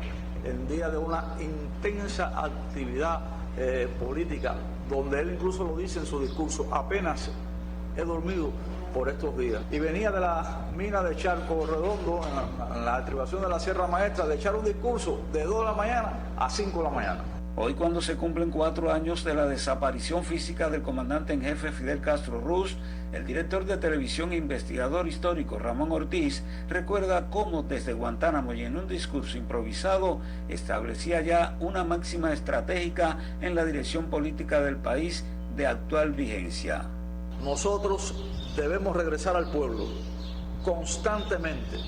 Y: en día de una intensa actividad política, donde él incluso lo dice en su discurso: apenas he dormido por estos días. Y venía de la mina de Charco Redondo, en la atribución de la Sierra Maestra, de echar un discurso de 2 de la mañana a 5 de la mañana.
X: Hoy, cuando se cumplen 4 años de la desaparición física del comandante en jefe Fidel Castro Ruz, el director de televisión e investigador histórico Ramón Ortiz recuerda cómo desde Guantánamo y en un discurso improvisado establecía ya una máxima estratégica en la dirección política del país de actual vigencia.
Y: Nosotros debemos regresar al pueblo constantemente.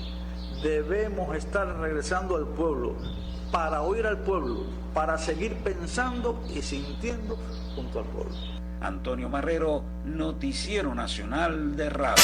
Y: Debemos estar regresando al pueblo para oír al pueblo, para seguir pensando y sintiendo junto al pueblo.
X: Antonio Marrero, Noticiero Nacional de Radio.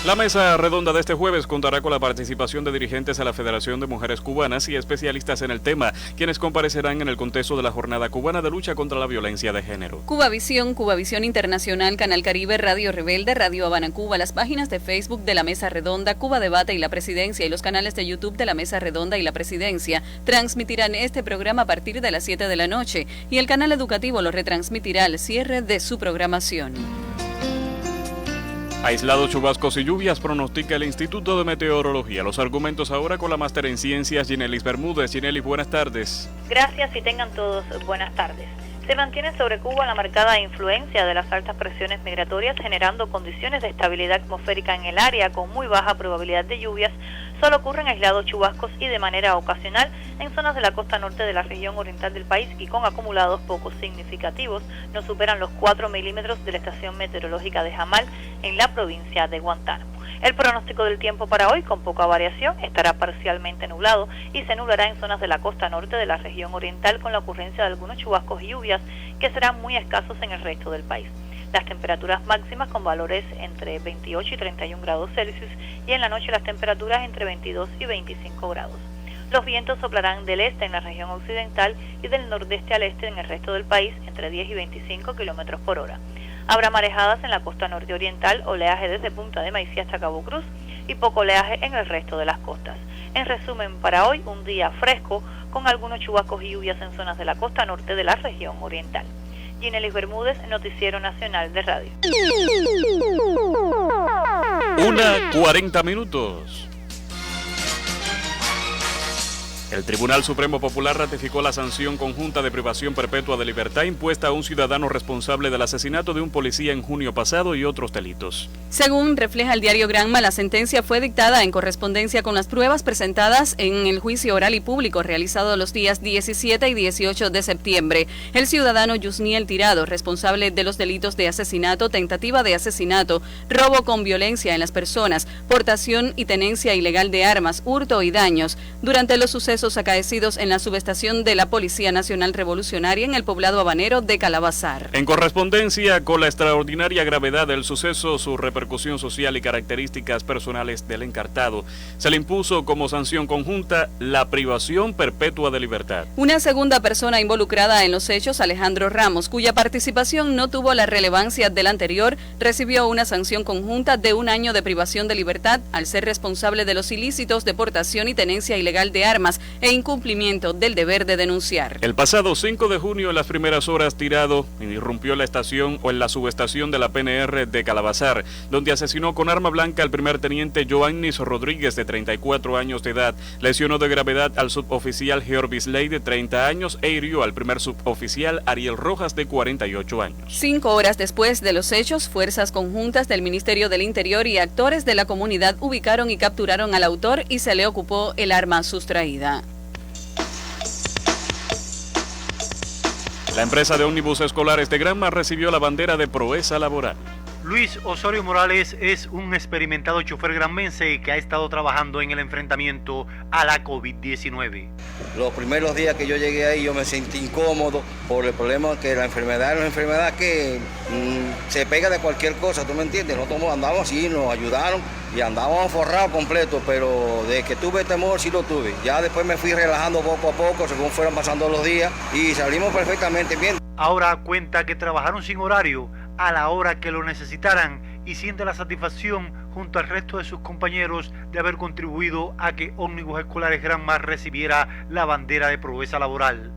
C: La mesa redonda de este jueves contará con la participación de dirigentes a la Federación de Mujeres Cubanas y especialistas en el tema, quienes comparecerán en el contexto de la Jornada Cubana de Lucha contra la Violencia de Género.
A: Cubavisión Internacional, Canal Caribe, Radio Rebelde, Radio Habana Cuba, las páginas de Facebook de la Mesa Redonda, Cuba Debate y la Presidencia y los canales de YouTube de la Mesa Redonda y la Presidencia transmitirán este programa a partir de las 7 de la noche y el canal educativo lo retransmitirá al cierre de su programación.
C: Aislados chubascos y lluvias pronostica el Instituto de Meteorología. Los argumentos ahora con la máster en ciencias, Ginelis Bermúdez. Ginelis, buenas tardes.
D: Gracias y tengan todos buenas tardes. Se mantiene sobre Cuba la marcada influencia de las altas presiones migratorias, generando condiciones de estabilidad atmosférica en el área con muy baja probabilidad de lluvias. Solo ocurren aislados chubascos y de manera ocasional en zonas de la costa norte de la región oriental del país y con acumulados poco significativos. No superan los 4 milímetros de la estación meteorológica de Jamal en la provincia de Guantánamo. El pronóstico del tiempo para hoy, con poca variación, estará parcialmente nublado y se nublará en zonas de la costa norte de la región oriental con la ocurrencia de algunos chubascos y lluvias que serán muy escasos en el resto del país. Las temperaturas máximas con valores entre 28 y 31 grados Celsius y en la noche las temperaturas entre 22 y 25 grados. Los vientos soplarán del este en la región occidental y del nordeste al este en el resto del país entre 10 y 25 kilómetros por hora. Habrá marejadas en la costa norte oriental, oleaje desde Punta de Maicía hasta Cabo Cruz y poco oleaje en el resto de las costas. En resumen, para hoy un día fresco con algunos chubascos y lluvias en zonas de la costa norte de la región oriental. Ginelis Bermúdez, Noticiero Nacional de Radio.
C: 1:40. El Tribunal Supremo Popular ratificó la sanción conjunta de privación perpetua de libertad impuesta a un ciudadano responsable del asesinato de un policía en junio pasado y otros delitos.
A: Según refleja el diario Granma, la sentencia fue dictada en correspondencia con las pruebas presentadas en el juicio oral y público realizado los días 17 y 18 de septiembre. El ciudadano Yusniel Tirado, responsable de los delitos de asesinato, tentativa de asesinato, robo con violencia en las personas, portación y tenencia ilegal de armas, hurto y daños, durante los sucesos acaecidos en la subestación de la Policía Nacional Revolucionaria en el poblado habanero de Calabazar.
C: En correspondencia con la extraordinaria gravedad del suceso, su repercusión social y características personales del encartado, se le impuso como sanción conjunta la privación perpetua de libertad.
A: Una segunda persona involucrada en los hechos, Alejandro Ramos, cuya participación no tuvo la relevancia del anterior, recibió una sanción conjunta de 1 año de privación de libertad al ser responsable de los ilícitos de portación y tenencia ilegal de armas e incumplimiento del deber de denunciar.
C: El pasado 5 de junio, en las primeras horas, Tirado irrumpió la estación o en la subestación de la PNR de Calabazar, donde asesinó con arma blanca al primer teniente Joannis Rodríguez, de 34 años de edad, lesionó de gravedad al suboficial Georvis Ley, de 30 años, e hirió al primer suboficial Ariel Rojas, de 48 años.
A: 5 horas después de los hechos, fuerzas conjuntas del Ministerio del Interior y actores de la comunidad ubicaron y capturaron al autor y se le ocupó el arma sustraída.
C: La empresa de ómnibus escolares de Granma recibió la bandera de proeza laboral.
F: Luis Osorio Morales es un experimentado chofer granmense que ha estado trabajando en el enfrentamiento a la COVID-19.
G: Los primeros días que yo llegué ahí yo me sentí incómodo por el problema que la enfermedad es una enfermedad que se pega de cualquier cosa, ¿tú me entiendes? Nosotros andábamos así, nos ayudaron y andábamos forrados completo, pero de que tuve temor sí lo tuve. Ya después me fui relajando poco a poco según fueron pasando los días y salimos perfectamente bien.
F: Ahora cuenta que trabajaron sin horario a la hora que lo necesitaran y siente la satisfacción junto al resto de sus compañeros de haber contribuido a que Ómnibus Escolares Granma recibiera la bandera de proeza laboral.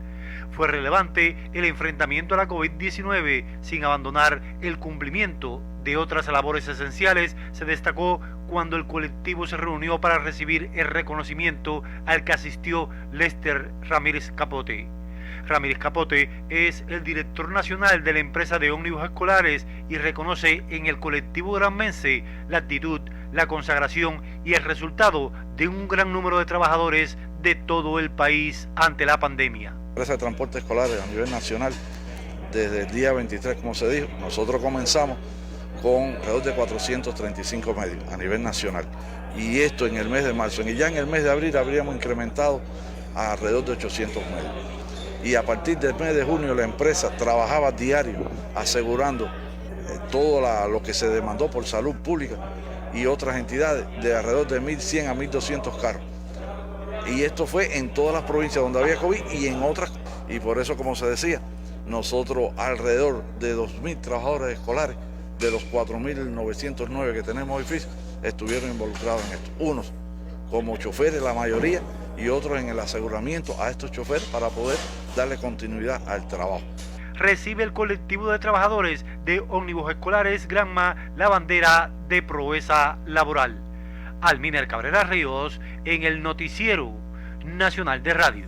F: Fue relevante el enfrentamiento a la COVID-19 sin abandonar el cumplimiento de otras labores esenciales. Se destacó cuando el colectivo se reunió para recibir el reconocimiento al que asistió Lester Ramírez Capote. Ramírez Capote es el director nacional de la empresa de ómnibus escolares y reconoce en el colectivo granmense la actitud, la consagración y el resultado de un gran número de trabajadores de todo el país ante la pandemia.
H: La empresa de transporte escolar a nivel nacional, desde el día 23, como se dijo, nosotros comenzamos con alrededor de 435 medios a nivel nacional. Y esto en el mes de marzo, y ya en el mes de abril habríamos incrementado a alrededor de 800 medios. y a partir del mes de junio la empresa trabajaba diario asegurando todo lo que se demandó por salud pública y otras entidades de alrededor de 1.100 a 1.200 carros. Y esto fue en todas las provincias donde había COVID y en otras. Y por eso, como se decía, nosotros alrededor de 2.000 trabajadores escolares de los 4.909 que tenemos hoy estuvieron involucrados en esto. Unos como choferes, la mayoría, y otros en el aseguramiento a estos choferes para poder darle continuidad al trabajo.
F: Recibe el colectivo de trabajadores de ómnibus escolares Granma la bandera de proeza laboral. Alminer Cabrera Ríos en el Noticiero Nacional de Radio.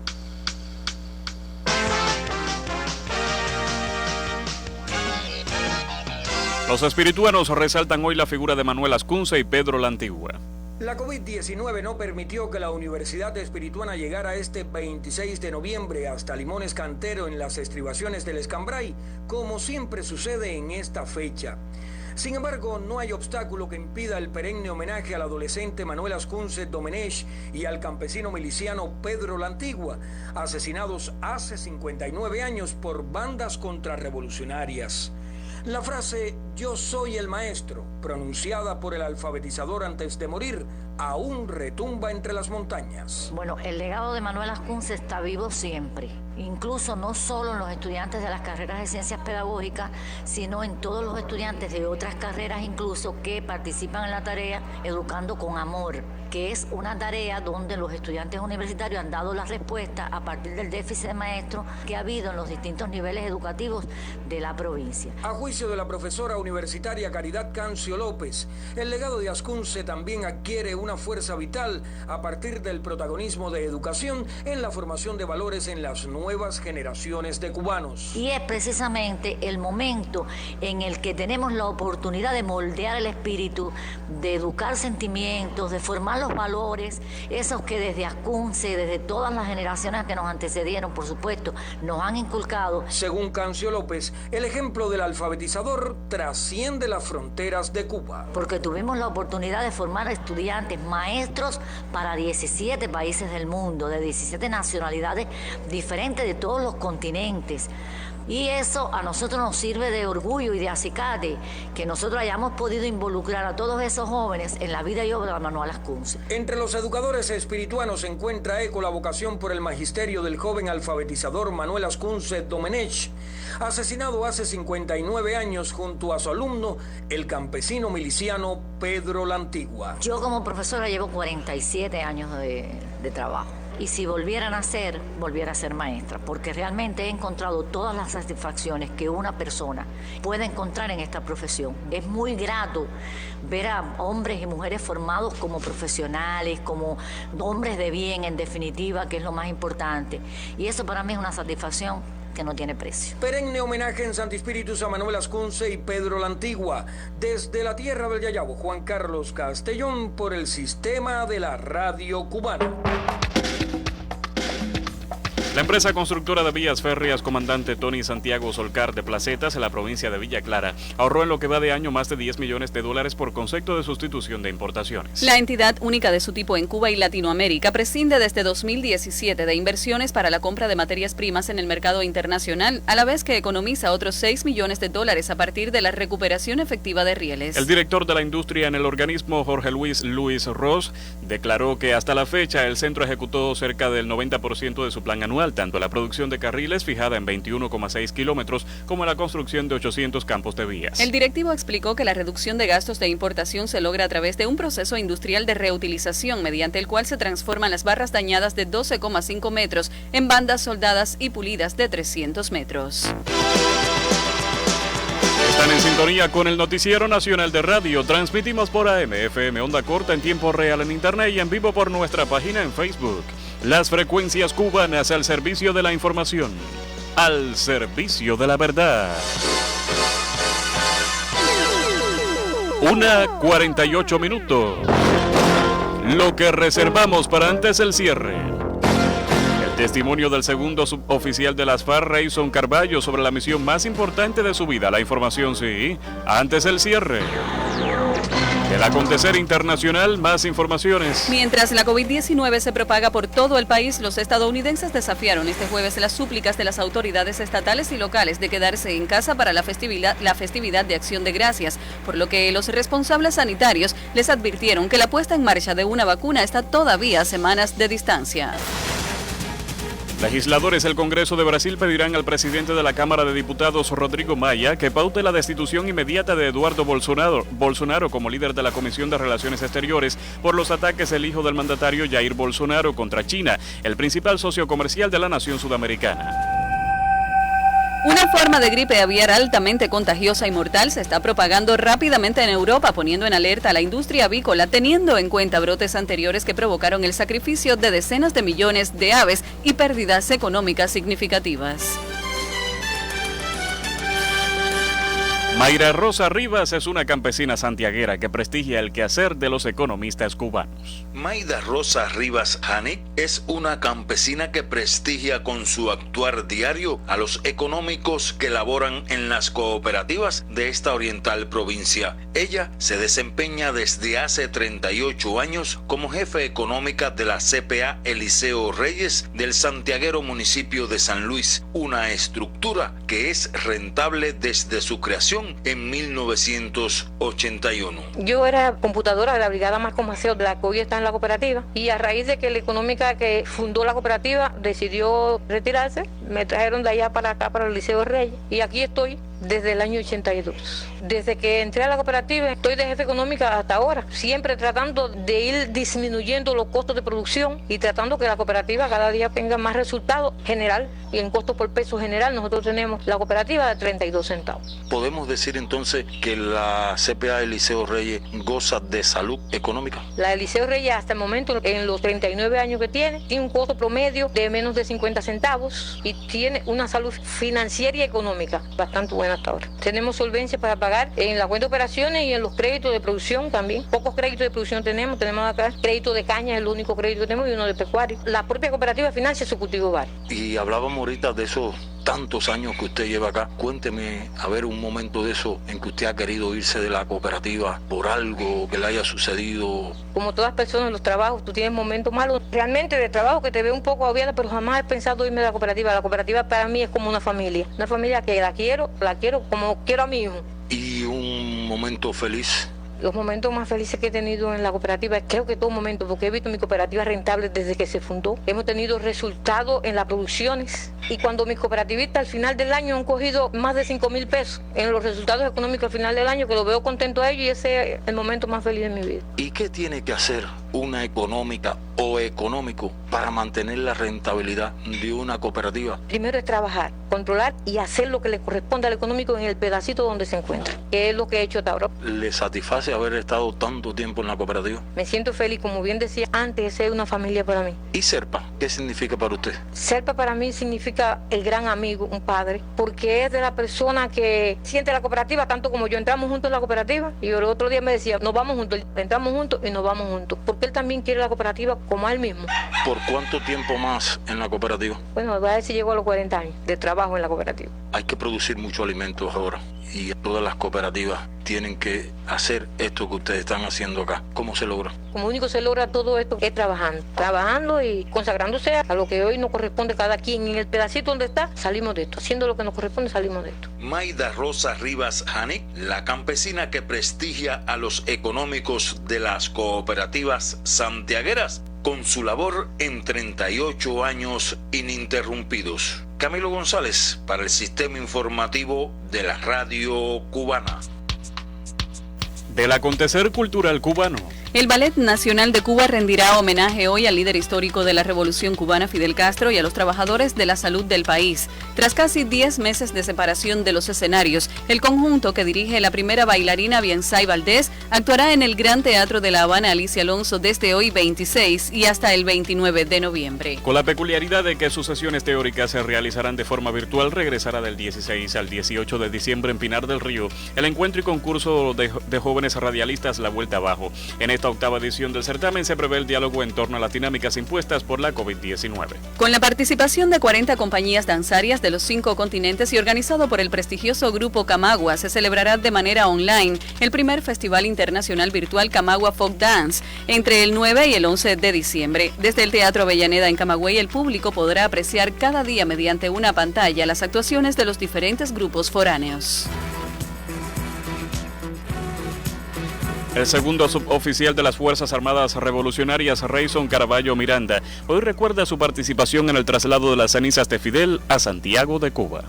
C: Los espirituanos resaltan hoy la figura de Manuel Ascunce y Pedro la Antigua.
I: La COVID-19 no permitió que la Universidad Espirituana llegara este 26 de noviembre hasta Limones Cantero en las estribaciones del Escambray, como siempre sucede en esta fecha. Sin embargo, no hay obstáculo que impida el perenne homenaje al adolescente Manuel Ascunce Domenech y al campesino miliciano Pedro la Antigua, asesinados hace 59 años por bandas contrarrevolucionarias. La frase "yo soy el maestro", pronunciada por el alfabetizador antes de morir, aún retumba entre las montañas.
J: Bueno, el legado de Manuel Ascunce está vivo siempre, incluso no solo en los estudiantes de las carreras de ciencias pedagógicas, sino en todos los estudiantes de otras carreras incluso que participan en la tarea Educando con Amor, que es una tarea donde los estudiantes universitarios han dado la respuesta a partir del déficit de maestros que ha habido en los distintos niveles educativos de la provincia.
I: A juicio de la profesora universitaria Caridad Cancio López, el legado de Ascunce también adquiere una fuerza vital a partir del protagonismo de educación en la formación de valores en las nuevas generaciones de cubanos.
J: Y es precisamente el momento en el que tenemos la oportunidad de moldear el espíritu, de educar sentimientos, de formar los valores, esos que desde Ascunce, desde todas las generaciones que nos antecedieron, por supuesto, nos han inculcado.
I: Según Cancio López, el ejemplo del alfabetizador trasciende las fronteras de Cuba.
J: Porque tuvimos la oportunidad de formar estudiantes, maestros para 17 países del mundo, de 17 nacionalidades diferentes de todos los continentes. Y eso a nosotros nos sirve de orgullo y de acicate, que nosotros hayamos podido involucrar a todos esos jóvenes en la vida y obra de Manuel Ascunce.
I: Entre los educadores espirituanos se encuentra eco la vocación por el magisterio del joven alfabetizador Manuel Ascunce Domenech, asesinado hace 59 años junto a su alumno, el campesino miliciano Pedro la Antigua.
J: Yo como profesora llevo 47 años de trabajo. Y si volviera a nacer, volviera a ser maestra, porque realmente he encontrado todas las satisfacciones que una persona puede encontrar en esta profesión. Es muy grato ver a hombres y mujeres formados como profesionales, como hombres de bien, en definitiva, que es lo más importante. Y eso para mí es una satisfacción que no tiene precio.
I: Perenne homenaje en Santi Spíritus a Manuel Ascunce y Pedro la Antigua. Desde la tierra del Yayabo, Juan Carlos Castellón, por el sistema de la radio cubana.
C: La empresa constructora de vías férreas Comandante Tony Santiago Solcar de Placetas, en la provincia de Villa Clara, ahorró en lo que va de año más de $10 millones por concepto de sustitución de importaciones.
A: La entidad única de su tipo en Cuba y Latinoamérica prescinde desde 2017 de inversiones para la compra de materias primas en el mercado internacional, a la vez que economiza otros $6 millones a partir de la recuperación efectiva de rieles.
C: El director de la industria en el organismo, Jorge Luis Ross, declaró que hasta la fecha el centro ejecutó cerca del 90% de su plan anual, tanto la producción de carriles fijada en 21,6 kilómetros como la construcción de 800 campos de vías.
A: El directivo explicó que la reducción de gastos de importación se logra a través de un proceso industrial de reutilización mediante el cual se transforman las barras dañadas de 12,5 metros en bandas soldadas y pulidas de 300 metros.
C: Están en sintonía con el Noticiero Nacional de Radio. Transmitimos por AM, FM, onda corta en tiempo real en Internet y en vivo por nuestra página en Facebook. Las frecuencias cubanas al servicio de la información, al servicio de la verdad. 1:48. Lo que reservamos para antes del cierre. El testimonio del segundo suboficial de las FARC, Rayson Carballo, sobre la misión más importante de su vida. La información, sí, antes del cierre. Del acontecer internacional, más informaciones.
A: Mientras la COVID-19 se propaga por todo el país, los estadounidenses desafiaron este jueves las súplicas de las autoridades estatales y locales de quedarse en casa para la festividad de Acción de Gracias, por lo que los responsables sanitarios les advirtieron que la puesta en marcha de una vacuna está todavía a semanas de distancia.
C: Legisladores del Congreso de Brasil pedirán al presidente de la Cámara de Diputados, Rodrigo Maia, que paute la destitución inmediata de Eduardo Bolsonaro como líder de la Comisión de Relaciones Exteriores por los ataques del hijo del mandatario Jair Bolsonaro contra China, el principal socio comercial de la nación sudamericana.
A: Una forma de gripe aviar altamente contagiosa y mortal se está propagando rápidamente en Europa, poniendo en alerta a la industria avícola, teniendo en cuenta brotes anteriores que provocaron el sacrificio de decenas de millones de aves y pérdidas económicas significativas.
C: Mayra Rosa Rivas es una campesina santiaguera que prestigia el quehacer de los economistas cubanos.
K: Mayra Rosa Rivas Janik es una campesina que prestigia con su actuar diario a los económicos que laboran en las cooperativas de esta oriental provincia. Ella se desempeña desde hace 38 años como jefe económica de la CPA Eliseo Reyes del santiaguero municipio de San Luis, una estructura que es rentable desde su creación en 1981.
L: Yo era computadora de la Brigada Marcos Maceo, de la que hoy está en la cooperativa, y a raíz de que la económica que fundó la cooperativa decidió retirarse, me trajeron de allá para acá, para el Liceo Reyes, y aquí estoy desde el año 82. Desde que entré a la cooperativa, estoy de jefe económica hasta ahora, siempre tratando de ir disminuyendo los costos de producción y tratando que la cooperativa cada día tenga más resultados general, y en costo por peso general nosotros tenemos la cooperativa de 32 centavos.
K: ¿Podemos decir entonces que la CPA Eliseo Reyes goza de salud económica?
L: La Eliseo Reyes hasta el momento, en los 39 años que tiene un costo promedio de menos de 50 centavos y tiene una salud financiera y económica bastante buena hasta ahora. Tenemos solvencia para pagar en la cuenta de operaciones y en los créditos de producción también. Pocos créditos de producción tenemos acá crédito de caña, es el único crédito que tenemos, y uno de pecuario. La propia cooperativa financia su cultivo bar.
K: Y hablábamos ahorita de esos tantos años que usted lleva acá. Cuénteme, a ver, un momento de eso en que usted ha querido irse de la cooperativa por algo que le haya sucedido.
L: Como todas personas en los trabajos, tú tienes momentos malos realmente de trabajo que te ve un poco agobiada, pero jamás he pensado irme de la cooperativa. La cooperativa para mí es como una familia que la quiero como quiero a mi hijo.
K: ¿Y un momento feliz?
L: Los momentos más felices que he tenido en la cooperativa, creo que todo momento, porque he visto mi cooperativa rentable desde que se fundó. Hemos tenido resultados en las producciones, y cuando mis cooperativistas al final del año han cogido más de 5,000 pesos en los resultados económicos al final del año, que lo veo contento a ellos, y ese es el momento más feliz de mi vida.
K: ¿Y qué tiene que hacer una económica o económico para mantener la rentabilidad de una cooperativa?
L: Primero es trabajar, controlar y hacer lo que le corresponde al económico en el pedacito donde se encuentra, que es lo que he hecho hasta ahora.
K: ¿Le satisface haber estado tanto tiempo en la cooperativa?
L: Me siento feliz, como bien decía antes, es una familia para mí.
K: ¿Y Serpa? ¿Qué significa para usted?
L: Serpa para mí significa el gran amigo, un padre, porque es de la persona que siente la cooperativa tanto como yo. Entramos juntos en la cooperativa y el otro día me decía, nos vamos juntos, entramos juntos y nos vamos juntos, porque él también quiere la cooperativa como a él mismo.
K: ¿Por cuánto tiempo más en la cooperativa?
L: Bueno, voy a ver si llego a los 40 años de trabajo en la cooperativa.
K: Hay que producir muchos alimentos ahora, y todas las cooperativas tienen que hacer esto que ustedes están haciendo acá. ¿Cómo se logra?
L: Como único se logra todo esto es trabajando y consagrándose a lo que hoy nos corresponde cada quien en el pedacito donde está. Salimos de esto, haciendo lo que nos corresponde, salimos de esto.
K: Mayra Rosa Rivas Janik, la campesina que prestigia a los económicos de las cooperativas santiagueras, con su labor en 38 años ininterrumpidos. Camilo González, para el Sistema Informativo de la Radio Cubana.
C: Del acontecer cultural cubano.
A: El Ballet Nacional de Cuba rendirá homenaje hoy al líder histórico de la Revolución Cubana, Fidel Castro, y a los trabajadores de la salud del país. Tras casi 10 meses de separación de los escenarios, el conjunto que dirige la primera bailarina Biensay Valdés actuará en el Gran Teatro de La Habana Alicia Alonso desde hoy 26 y hasta el 29 de noviembre.
C: Con la peculiaridad de que sus sesiones teóricas se realizarán de forma virtual, regresará del 16 al 18 de diciembre en Pinar del Río el encuentro y concurso de jóvenes radialistas La Vuelta Abajo. En esta octava edición del certamen se prevé el diálogo en torno a las dinámicas impuestas por la COVID-19.
A: Con la participación de 40 compañías danzarias de los 5 continentes y organizado por el prestigioso grupo Camagua, se celebrará de manera online el primer Festival Internacional Virtual Camagua Folk Dance entre el 9 y el 11 de diciembre. Desde el Teatro Avellaneda en Camagüey, el público podrá apreciar cada día mediante una pantalla las actuaciones de los diferentes grupos foráneos.
C: El segundo suboficial de las Fuerzas Armadas Revolucionarias, Reyson Caraballo Miranda, hoy recuerda su participación en el traslado de las cenizas de Fidel a Santiago de Cuba.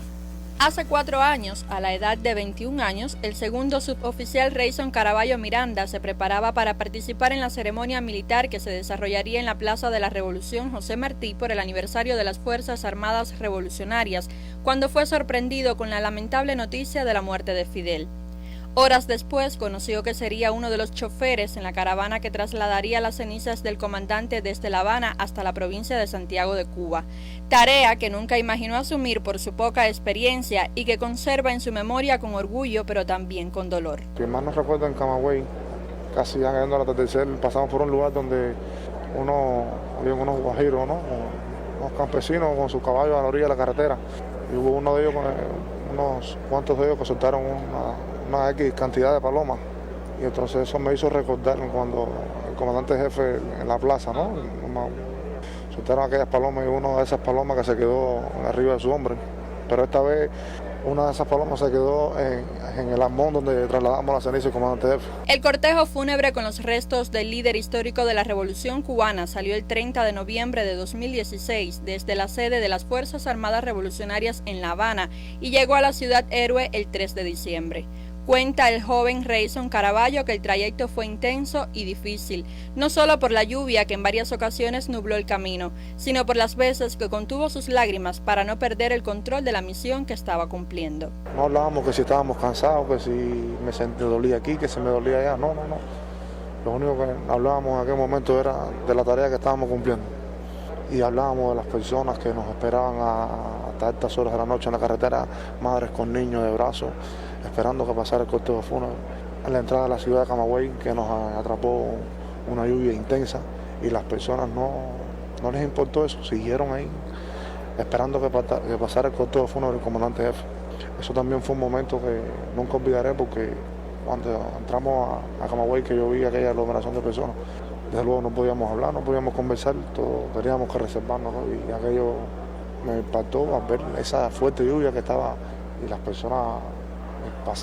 M: Hace 4 años, a la edad de 21 años, el segundo suboficial Reyson Caraballo Miranda se preparaba para participar en la ceremonia militar que se desarrollaría en la Plaza de la Revolución José Martí por el aniversario de las Fuerzas Armadas Revolucionarias, cuando fue sorprendido con la lamentable noticia de la muerte de Fidel. Horas después conoció que sería uno de los choferes en la caravana que trasladaría las cenizas del comandante desde La Habana hasta la provincia de Santiago de Cuba, tarea que nunca imaginó asumir por su poca experiencia y que conserva en su memoria con orgullo pero también con dolor.
N: Que más nos recuerdo en Camagüey, casi ya cayendo al atardecer, pasamos por un lugar donde había unos guajiros, ¿no? Unos campesinos con sus caballos a la orilla de la carretera, y hubo uno de ellos, unos cuantos de ellos que soltaron una X cantidad de palomas, y entonces eso me hizo recordar cuando el comandante jefe en la plaza, ¿no? Soltaron aquellas palomas y una de esas palomas que se quedó arriba de su hombro, pero esta vez una de esas palomas se quedó en el armón donde trasladamos la ceniza del comandante jefe.
M: El cortejo fúnebre con los restos del líder histórico de la Revolución Cubana salió el 30 de noviembre de 2016 desde la sede de las Fuerzas Armadas Revolucionarias en La Habana y llegó a la ciudad héroe el 3 de diciembre. Cuenta el joven Reyson Caraballo que el trayecto fue intenso y difícil, no solo por la lluvia que en varias ocasiones nubló el camino, sino por las veces que contuvo sus lágrimas para no perder el control de la misión que estaba cumpliendo.
N: No hablábamos que si estábamos cansados, que si me dolía aquí, que se me dolía allá, no. Lo único que hablábamos en aquel momento era de la tarea que estábamos cumpliendo. Y hablábamos de las personas que nos esperaban hasta estas horas de la noche en la carretera, madres con niños de brazos, esperando que pasara el cortejo fúnebre. A la entrada de la ciudad de Camagüey, que nos atrapó una lluvia intensa, y las personas no les importó eso, siguieron ahí esperando que pasara el cortejo fúnebre del comandante jefe. Eso también fue un momento que nunca olvidaré, porque cuando entramos a Camagüey, que yo vi aquella aglomeración de personas, desde luego no podíamos hablar, no podíamos conversar, todos teníamos que reservarnos, ¿no? Y aquello me impactó al ver esa fuerte lluvia que estaba y las personas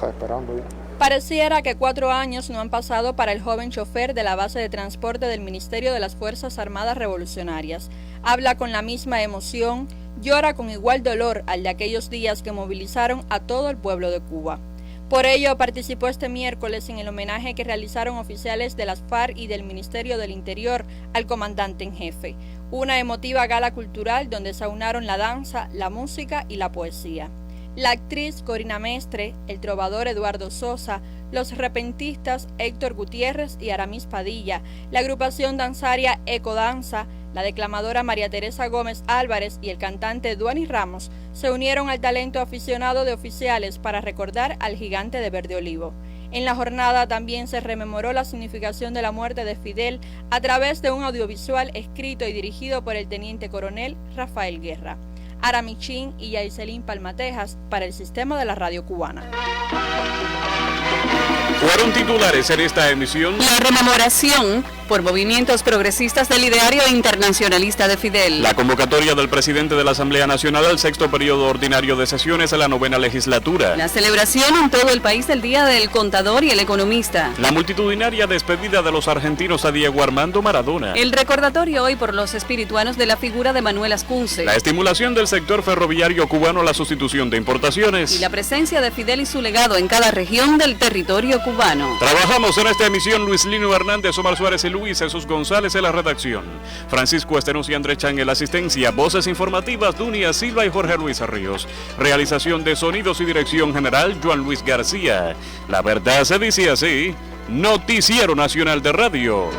N: esperando.
M: Pareciera que 4 años no han pasado para el joven chofer de la base de transporte del Ministerio de las Fuerzas Armadas Revolucionarias. Habla con la misma emoción, llora con igual dolor al de aquellos días que movilizaron a todo el pueblo de Cuba. Por ello, participó este miércoles en el homenaje que realizaron oficiales de las FARC y del Ministerio del Interior al comandante en jefe. Una emotiva gala cultural donde se aunaron la danza, la música y la poesía. La actriz Corina Mestre, el trovador Eduardo Sosa, los repentistas Héctor Gutiérrez y Aramis Padilla, la agrupación danzaria Ecodanza, la declamadora María Teresa Gómez Álvarez y el cantante Duani Ramos se unieron al talento aficionado de oficiales para recordar al gigante de Verde Olivo. En la jornada también se rememoró la significación de la muerte de Fidel a través de un audiovisual escrito y dirigido por el teniente coronel Rafael Guerra. Ara Michin y Yaiselín Palmatejas para el Sistema de la Radio Cubana.
C: Fueron titulares en esta emisión.
A: La rememoración por movimientos progresistas del ideario internacionalista de Fidel.
C: La convocatoria del presidente de la Asamblea Nacional al 6º periodo ordinario de sesiones de la 9ª legislatura.
A: La celebración en todo el país del Día del Contador y el Economista.
C: La multitudinaria despedida de los argentinos a Diego Armando Maradona.
A: El recordatorio hoy por los espirituanos de la figura de Manuel Ascunce.
C: La estimulación del sector ferroviario cubano a la sustitución de importaciones.
A: Y la presencia de Fidel y su legado en cada región del territorio cubano.
C: Trabajamos en esta emisión Luis Lino Hernández, Omar Suárez y Luis Jesús González en la redacción. Francisco Estenos y André Chan en la asistencia. Voces informativas Dunia Silva y Jorge Luis Ríos. Realización de sonidos y dirección general Joan Luis García. La verdad se dice así. Noticiero Nacional de Radio.